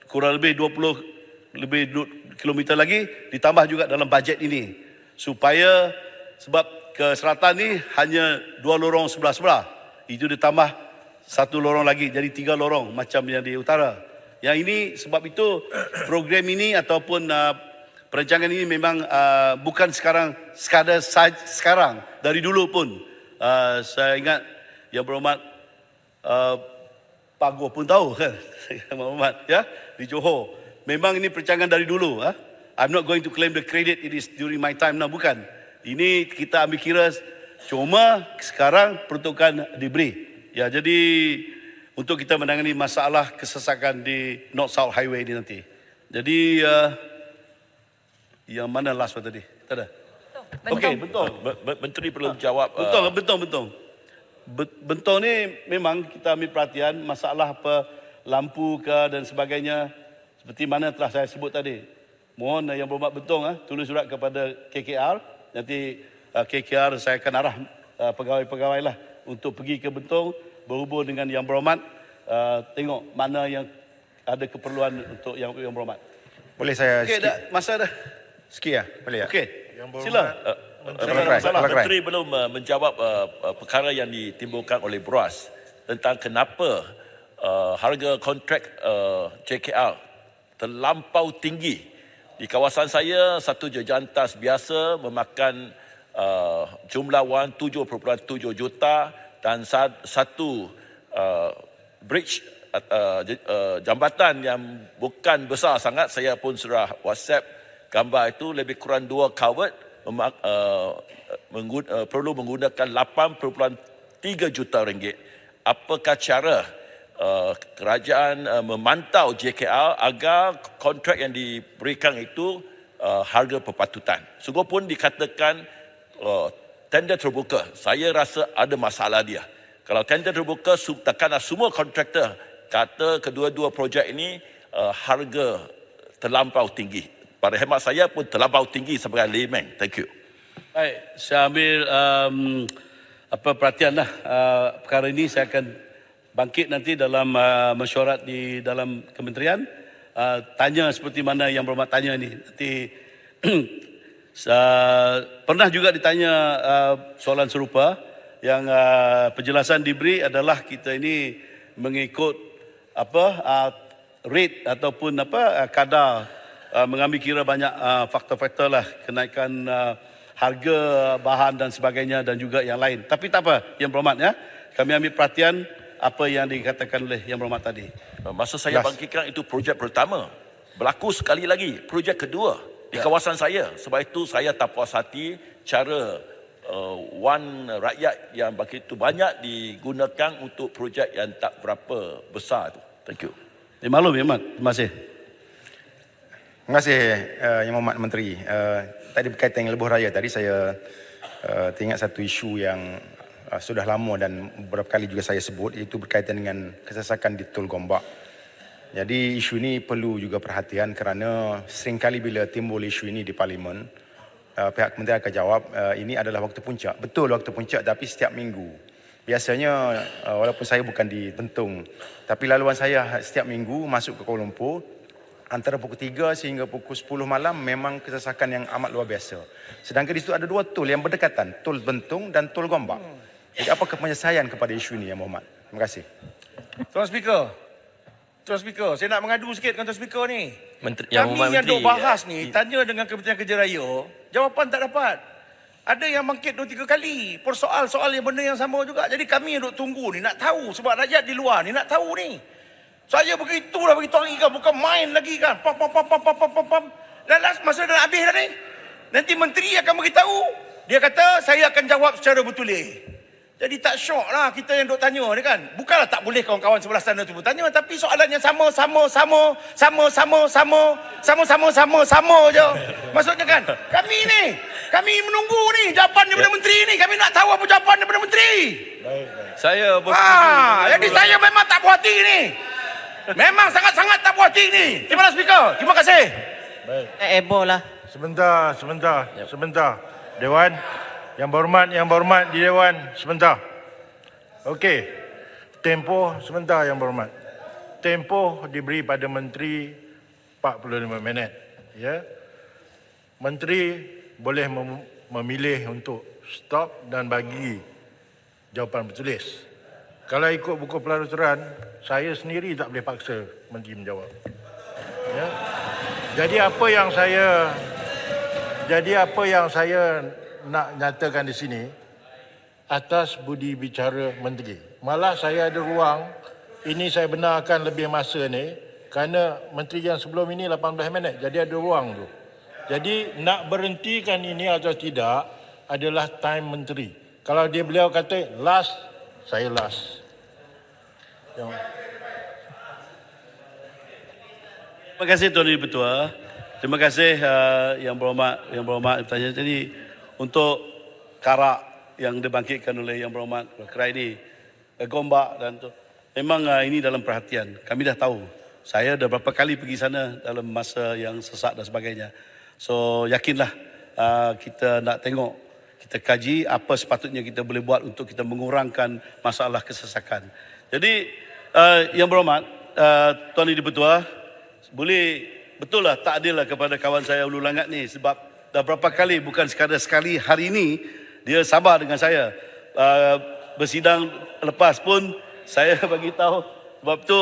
Speaker 2: kurang lebih 20 kilometer lagi ditambah juga dalam bajet ini. Supaya sebab ke selatan ni hanya 2 lorong sebelah-sebelah. Itu ditambah 1 lorong lagi, jadi 3 lorong macam yang di utara. Yang ini sebab itu program ini ataupun perancangan ini memang bukan sekadar sekarang, dari dulu pun. Saya ingat Yang Berhormat Pak Goh pun tahu kan, Yang Berhormat di Johor. Memang ini perancangan dari dulu. I'm not going to claim the credit it is during my time now, bukan. Ini kita ambil kira. Cuma sekarang peruntukan diberi. Ya, jadi untuk kita menangani masalah kesesakan di North South Highway ini nanti. Jadi Yang mana last one tadi? Tak ada.
Speaker 10: Bentong.
Speaker 2: Okey, betul.
Speaker 11: Menteri perlu jawab.
Speaker 2: Betul. Bentong ni memang kita ambil perhatian masalah apa lampu ke dan sebagainya seperti mana telah saya sebut tadi. Mohon yang berhormat Bentong tulis surat kepada KKR, nanti KKR saya akan arah pegawai-pegawai lah untuk pergi ke Bentong berhubung dengan yang berhormat, tengok mana yang ada keperluan untuk yang berhormat.
Speaker 7: Boleh saya
Speaker 2: Okey,
Speaker 7: sikit?
Speaker 2: dah masa dah.
Speaker 7: Sikit ya? Boleh ya?
Speaker 2: Okey. Sila.
Speaker 11: Menteri belum menjawab perkara yang ditimbulkan oleh BROAS tentang kenapa harga kontrak JKR terlampau tinggi. Di kawasan saya, satu jejantas biasa memakan jumlah wang 7.7 juta dan satu bridge jambatan yang bukan besar sangat, saya pun sudah WhatsApp gambar itu, lebih kurang 2 culvert perlu menggunakan 8.3 juta ringgit. Apakah cara kerajaan memantau JKR agar kontrak yang diberikan itu harga berpatutan? Sungguh pun dikatakan tender terbuka. Saya rasa ada masalah dia. Kalau tender terbuka, takkanlah semua kontraktor kata kedua-dua projek ini harga terlampau tinggi. Pada hemat saya pun terlampau tinggi sebagai layman. Thank you.
Speaker 2: Baik, saya ambil perhatian lah perkara ini. Saya akan bangkit nanti dalam mesyuarat di dalam kementerian, tanya seperti mana yang berhormat tanya ini. Nanti pernah juga ditanya soalan serupa, yang penjelasan diberi adalah kita ini mengikut rate ataupun kadar, mengambil kira banyak faktor-faktor lah, kenaikan harga bahan dan sebagainya dan juga yang lain. Tapi tak apa, yang berhormat ya, kami ambil perhatian apa yang dikatakan oleh yang berhormat tadi.
Speaker 11: Masa saya bangkitkan itu projek pertama, berlaku sekali lagi projek kedua di kawasan saya. Sebab itu saya tak puas hati cara wang rakyat yang begitu banyak digunakan untuk projek yang tak berapa besar itu. Thank you.
Speaker 2: Maklum ya, Mat. Terima kasih.
Speaker 7: Terima kasih Yang Berhormat Menteri. Tadi berkaitan dengan lebuh raya tadi, saya teringat satu isu yang sudah lama dan beberapa kali juga saya sebut, iaitu berkaitan dengan kesesakan di Tol Gombak. Jadi isu ini perlu juga perhatian kerana seringkali bila timbul isu ini di Parlimen, pihak kementerian akan jawab ini adalah waktu puncak. Betul waktu puncak, tapi setiap minggu. Biasanya walaupun saya bukan di Bentong, tapi laluan saya setiap minggu masuk ke Kuala Lumpur, antara pukul 3 sehingga pukul 10 malam memang kesesakan yang amat luar biasa. Sedangkan di situ ada 2 tol yang berdekatan, Tol Bentong dan Tol Gombak. Jadi apakah penyelesaian kepada isu ini, Yang Berhormat? Terima kasih.
Speaker 12: Tuan Speaker, saya nak mengadu sikit dengan Tuan Speaker ni.
Speaker 13: Yang
Speaker 12: Kami yang duk bahas ni, tanya dengan Kementerian Kerja Raya, jawapan tak dapat. Ada yang bangkit 2-3 kali, persoal-soal yang benda yang sama juga. Jadi kami yang duk tunggu ni, nak tahu sebab rakyat di luar ni nak tahu ni. Saya begitulah begitu hari kan, bukan main lagi kan. Pam. Dan masa dah habis dah ni. Nanti menteri akan beritahu. Dia kata saya akan jawab secara bertulis. Jadi tak syok lah kita yang duk tanya ni kan. Bukanlah tak boleh kawan-kawan sebelah sana tu bertanya, tapi soalannya sama je. Maksudnya kan, kami menunggu ni jawapan daripada menteri ni. Kami nak tahu apa jawapan daripada menteri.
Speaker 13: Saya bersetuju.
Speaker 12: Jadi saya memang tak puas hati ni. Memang sangat-sangat tak puas hati ni. Terima kasih Speaker. Terima kasih.
Speaker 14: Ebola.
Speaker 15: Sebentar. Dewan, yang berhormat di Dewan, sebentar. Okey. Tempoh sebentar, Yang Berhormat. Tempoh diberi pada menteri 45 minit. Ya. Menteri boleh memilih untuk stop dan bagi jawapan bertulis. Kalau ikut buku pelaluran, saya sendiri tak boleh paksa menteri menjawab. Ya. Jadi apa yang saya nak nyatakan di sini atas budi bicara menteri. Malah saya ada ruang, ini saya benarkan lebih masa ni kerana menteri yang sebelum ini 18 minit. Jadi ada ruang tu. Jadi nak berhentikan ini atau tidak adalah time menteri. Kalau beliau kata last, saya last.
Speaker 2: Terima kasih Tuan Ibu Ketua. Terima kasih Yang Berhormat bertanya. Jadi untuk karak yang dibangkitkan oleh Yang Berhormat Kerai ini, Gombak dan tu, memang ini dalam perhatian. Kami dah tahu. Saya dah berapa kali pergi sana dalam masa yang sesak dan sebagainya. So yakinlah kita nak tengok, kita kaji apa sepatutnya kita boleh buat untuk kita mengurangkan masalah kesesakan. Jadi Yang Berhormat Tuan Yang Di-Pertua, boleh betul lah tak adil lah kepada kawan saya Hulu Langat ni, sebab dah berapa kali, bukan sekadar sekali, hari ini dia sabar dengan saya. Bersidang lepas pun saya bagi tahu, sebab tu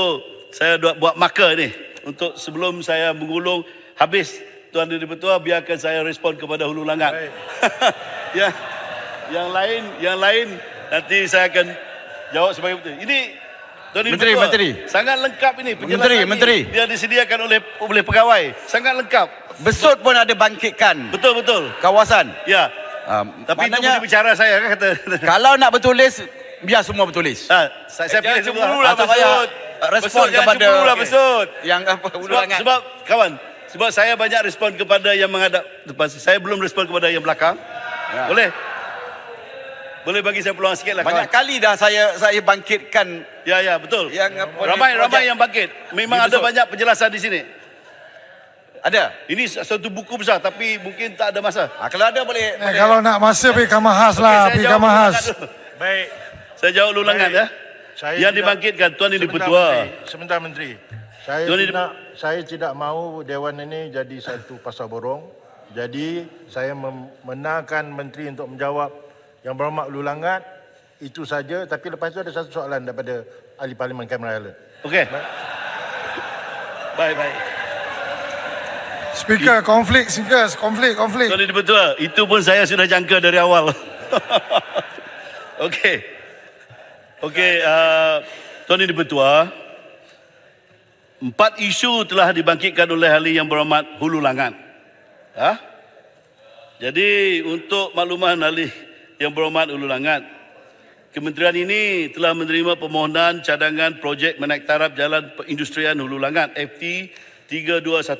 Speaker 2: saya buat marker ni untuk sebelum saya mengulung habis. Tuan Yang Di-Pertua, biarkan saya respon kepada Hulu Langat. yang lain nanti saya akan jawab sebagai betul. Ini Tuan Menteri, Menteri, sangat lengkap ini penjelasan. Menteri, dia disediakan oleh pegawai. Sangat lengkap.
Speaker 16: Besut pun ada bangkitkan.
Speaker 2: Betul.
Speaker 16: Kawasan.
Speaker 2: Ya. Tapi itu boleh bicara saya kan kata.
Speaker 16: Kalau nak bertulis, biar semua bertulis.
Speaker 2: Saya pilih
Speaker 16: cemburu lah Besut. Respon kepada
Speaker 2: Besut.
Speaker 16: Yang apa Hulu Langat.
Speaker 2: Sebab kawan, sebab saya banyak respon kepada yang menghadap depan. Saya belum respon kepada yang belakang. Ya. Boleh bagi saya peluang sikit lah.
Speaker 16: Banyak kali dah saya bangkitkan.
Speaker 2: Ya betul.
Speaker 16: Yang
Speaker 2: ramai yang bangkit. Memang ada banyak penjelasan di sini.
Speaker 16: Ada.
Speaker 2: Ini satu buku besar tapi mungkin tak ada masa.
Speaker 16: Kalau ada boleh.
Speaker 15: Kalau nak masa pergi Kamahas lah, pergi Kamahas.
Speaker 2: Baik. Saya jawab Hulu Langat ya. Yang dibangkitkan Tuan Yang Di-Pertua.
Speaker 15: Sebentar Menteri. Saya tidak mahu Dewan ini jadi satu pasar borong. Jadi saya membenarkan Menteri untuk menjawab Yang Berhormat Hulu Langat, itu saja. Tapi lepas itu ada satu soalan daripada Ahli Parlimen Cameron Highland.
Speaker 2: Okey. Baik.
Speaker 15: Speaker, konflik.
Speaker 2: Tuan Yang Di-Pertua, itu pun saya sudah jangka dari awal. Okey, Tuan Yang Di-Pertua, 4 isu telah dibangkitkan oleh Ahli Yang Berhormat Hulu Langat. Jadi untuk makluman Ahli Yang Berhormat Hulu Langat, kementerian ini telah menerima permohonan cadangan projek menaik taraf Jalan Perindustrian Hulu Langat FT 3210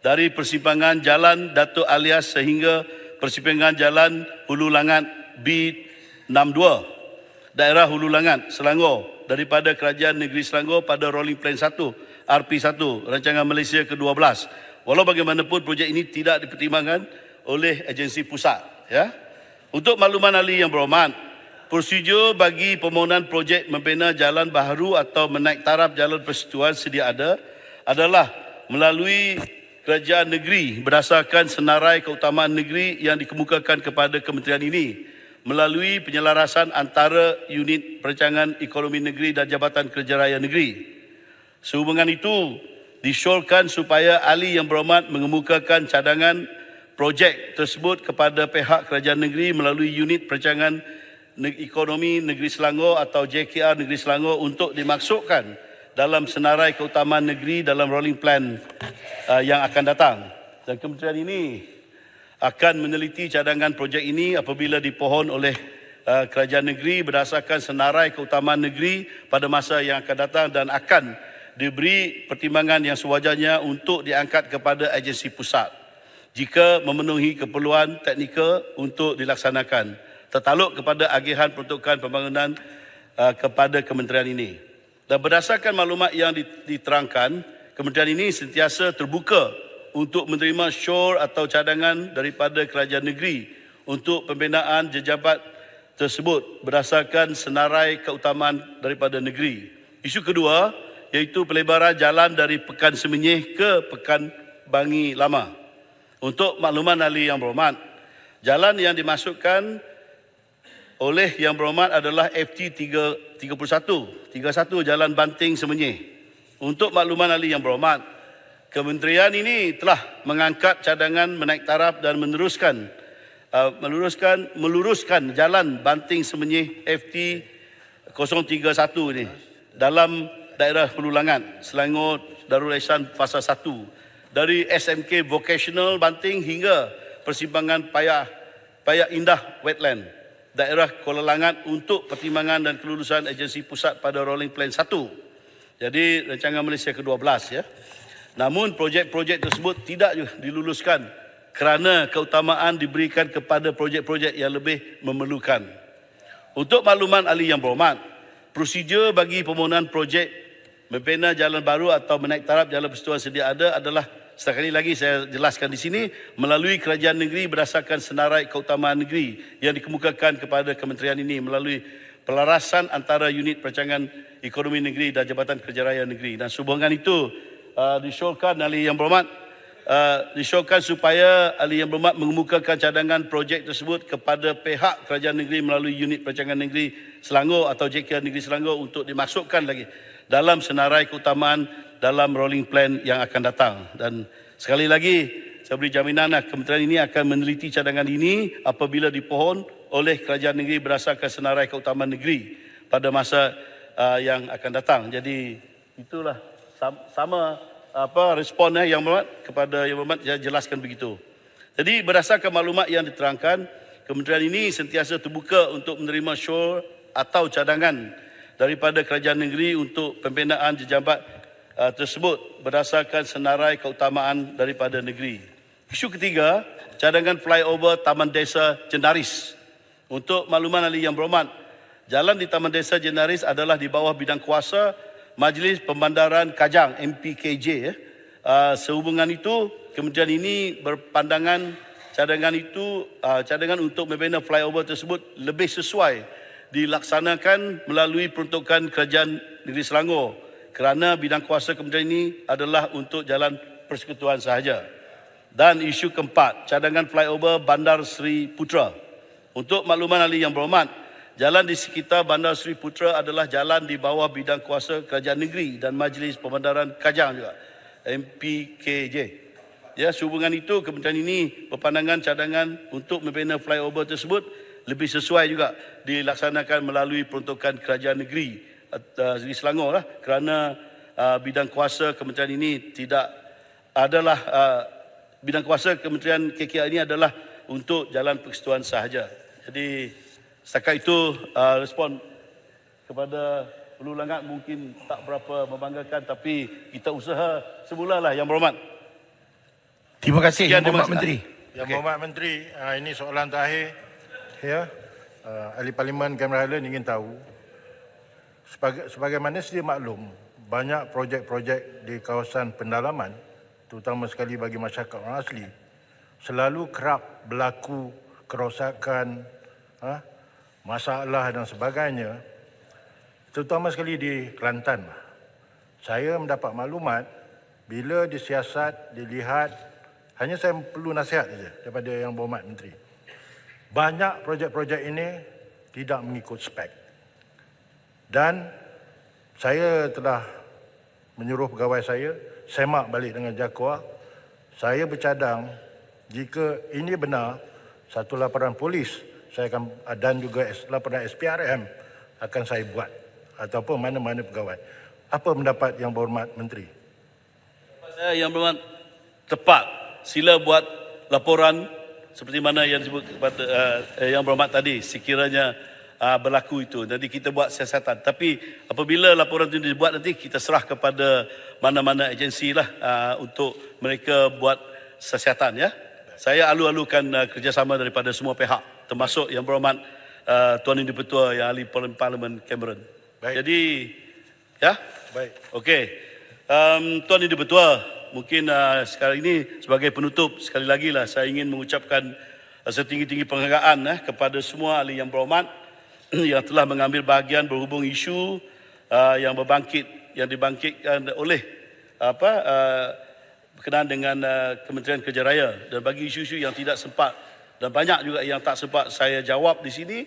Speaker 2: dari persimpangan Jalan Datuk Alias sehingga persimpangan Jalan Hulu Langat B62, daerah Hulu Langat, Selangor, daripada Kerajaan Negeri Selangor pada Rolling Plan 1 RP1 Rancangan Malaysia ke-12. Walau bagaimanapun projek ini tidak dipertimbangkan oleh agensi pusat. Untuk makluman Ahli Yang Berhormat, prosedur bagi permohonan projek membina jalan baharu atau menaik taraf jalan persetujuan sedia ada adalah melalui kerajaan negeri berdasarkan senarai keutamaan negeri yang dikemukakan kepada kementerian ini melalui penyelarasan antara unit perancangan ekonomi negeri dan Jabatan Kerja Raya Negeri. Sehubungan itu, disyorkan supaya Ahli Yang Berhormat mengemukakan cadangan projek tersebut kepada pihak kerajaan negeri melalui unit perancangan ekonomi negeri Selangor atau JKR Negeri Selangor untuk dimasukkan dalam senarai keutamaan negeri dalam rolling plan yang akan datang. Dan kementerian ini akan meneliti cadangan projek ini apabila dipohon oleh kerajaan negeri berdasarkan senarai keutamaan negeri pada masa yang akan datang dan akan diberi pertimbangan yang sewajarnya untuk diangkat kepada agensi pusat jika memenuhi keperluan teknikal untuk dilaksanakan, tertaluk kepada agihan peruntukan pembangunan kepada kementerian ini. Dan berdasarkan maklumat yang diterangkan, kementerian ini sentiasa terbuka untuk menerima syur atau cadangan daripada kerajaan negeri untuk pembinaan jejabat tersebut berdasarkan senarai keutamaan daripada negeri. Isu kedua iaitu pelebaran jalan dari Pekan Semenyih ke Pekan Bangi Lama. Untuk makluman Ahli Yang Berhormat, jalan yang dimasukkan oleh Yang Berhormat adalah FT 31 Jalan Banting Semenyih. Untuk makluman Ahli Yang Berhormat, kementerian ini telah mengangkat cadangan menaik taraf dan meluruskan jalan Banting Semenyih FT 031 ini dalam daerah Hulu Langat, Selangor, Darul Ihsan Fasa 1 dari SMK Vocational Banting hingga persimpangan Payah Indah Wetland, daerah Kuala Langat untuk pertimbangan dan kelulusan agensi pusat pada Rolling Plan 1. Jadi rancangan Malaysia ke-12 ya. Namun projek-projek tersebut tidak diluluskan kerana keutamaan diberikan kepada projek-projek yang lebih memerlukan. Untuk makluman ahli yang berhormat, prosedur bagi permohonan projek membina jalan baru atau menaik taraf jalan persetujuan sedia ada adalah, sekali lagi saya jelaskan di sini, melalui kerajaan negeri berdasarkan senarai keutamaan negeri yang dikemukakan kepada kementerian ini melalui pelarasan antara unit perancangan ekonomi negeri dan Jabatan Kerja Raya Negeri. Dan sehubungan itu disyorkan ahli yang berhormat, disyorkan supaya ahli yang berhormat mengemukakan cadangan projek tersebut kepada pihak kerajaan negeri melalui unit perancangan negeri Selangor atau JK Negeri Selangor untuk dimasukkan lagi dalam senarai keutamaan dalam rolling plan yang akan datang. Dan sekali lagi saya beri jaminan kementerian ini akan meneliti cadangan ini apabila dipohon oleh kerajaan negeri berdasarkan senarai keutamaan negeri pada masa yang akan datang. Jadi itulah sama respon yang berhormat kepada yang berhormat, saya jelaskan begitu. Jadi berdasarkan maklumat yang diterangkan, kementerian ini sentiasa terbuka untuk menerima syur atau cadangan daripada kerajaan negeri untuk pembinaan jejabat tersebut berdasarkan senarai keutamaan daripada negeri. Isu ketiga, cadangan flyover Taman Desa Jenaris. Untuk makluman ahli yang berhormat, jalan di Taman Desa Jenaris adalah di bawah bidang kuasa Majlis Pembandaran Kajang MPKJ. Sehubungan itu, kementerian ini berpandangan cadangan untuk membina flyover tersebut lebih sesuai dilaksanakan melalui peruntukan kerajaan negeri Selangor kerana bidang kuasa kementerian ini adalah untuk jalan persekutuan sahaja. Dan isu keempat, cadangan flyover Bandar Seri Putra. Untuk makluman ahli yang berhormat, jalan di sekitar Bandar Seri Putra adalah jalan di bawah bidang kuasa kerajaan negeri dan Majlis Pembandaran Kajang juga, MPKJ. Ya, sehubungan itu kementerian ini berpandangan cadangan untuk membina flyover tersebut lebih sesuai juga dilaksanakan melalui peruntukan kerajaan negeri di Selangor kerana bidang kuasa kementerian ini tidak adalah bidang kuasa kementerian KKR ini adalah untuk jalan persekutuan sahaja. Jadi setakat itu respon kepada Hulu Langat mungkin tak berapa membanggakan, tapi kita usaha semulalah yang berhormat.
Speaker 15: Terima kasih
Speaker 2: Yang
Speaker 15: Berhormat Menteri. Yang Berhormat Menteri, ini soalan terakhir. Ya, ahli Parlimen Cameron Highlands ingin tahu, sebagaimana sedia maklum, banyak projek-projek di kawasan pendalaman, terutama sekali bagi masyarakat orang asli, selalu kerap berlaku kerosakan, masalah dan sebagainya, terutama sekali di Kelantan. Saya mendapat maklumat, bila disiasat, dilihat, hanya saya perlu nasihat saja daripada Yang Berhormat Menteri. Banyak projek-projek ini tidak mengikut spek. Dan saya telah menyuruh pegawai saya semak balik dengan JAKUA. Saya bercadang jika ini benar, satu laporan polis saya akan, dan juga laporan SPRM akan saya buat, ataupun mana-mana pegawai. Apa pendapat Yang Berhormat Menteri?
Speaker 2: Yang Berhormat tepat. Sila buat laporan seperti mana yang disebut kepada Yang Berhormat tadi, sekiranya berlaku itu. Jadi kita buat siasatan. Tapi apabila laporan itu dibuat, nanti kita serah kepada mana-mana agensi lah untuk mereka buat siasatan. Ya. Saya alu-alukan kerjasama daripada semua pihak, termasuk Yang Berhormat Tuan Yang Di-Pertua yang ahli Parlimen Cameron.
Speaker 15: Baik.
Speaker 2: Jadi, ya?
Speaker 15: Baik.
Speaker 2: Okey. Tuan Yang Di-Pertua, mungkin sekarang ini sebagai penutup, sekali lagi lah saya ingin mengucapkan setinggi-tinggi penghargaan kepada semua ahli yang berhormat yang telah mengambil bahagian berhubung isu yang dibangkitkan oleh berkenaan dengan Kementerian Kerja Raya, dan bagi isu-isu yang tidak sempat dan banyak juga yang tak sempat saya jawab di sini,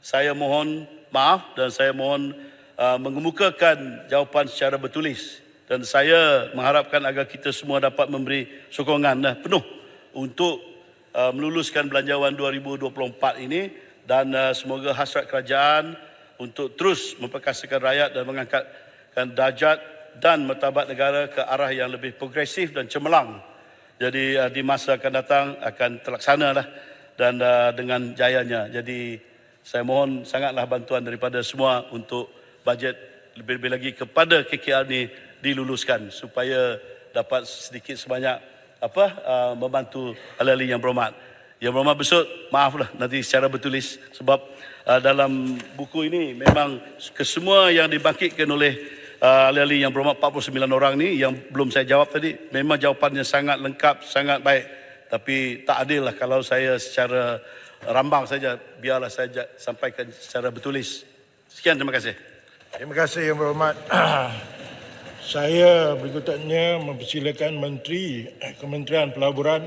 Speaker 2: saya mohon maaf dan saya mohon mengemukakan jawapan secara bertulis. Dan saya mengharapkan agar kita semua dapat memberi sokongan penuh untuk meluluskan Belanjawan 2024 ini, dan semoga hasrat kerajaan untuk terus memperkasakan rakyat dan mengangkatkan darjat dan martabat negara ke arah yang lebih progresif dan cemerlang. Jadi di masa akan datang akan terlaksana dan dengan jayanya. Jadi saya mohon sangatlah bantuan daripada semua untuk bajet lebih-lebih lagi kepada KKR ini diluluskan supaya dapat sedikit sebanyak membantu ahli-ahli yang berhormat. Yang berhormat besut, maaflah nanti secara bertulis sebab dalam buku ini memang kesemua yang dibangkitkan oleh ahli-ahli yang berhormat 49 orang ni yang belum saya jawab tadi, memang jawapannya sangat lengkap, sangat baik. Tapi tak adil lah kalau saya secara rambang saja, biarlah saya sampaikan secara bertulis. Sekian, terima kasih.
Speaker 15: Terima kasih Yang Berhormat. Saya berikutnya mempersilakan Menteri Kementerian Pelaburan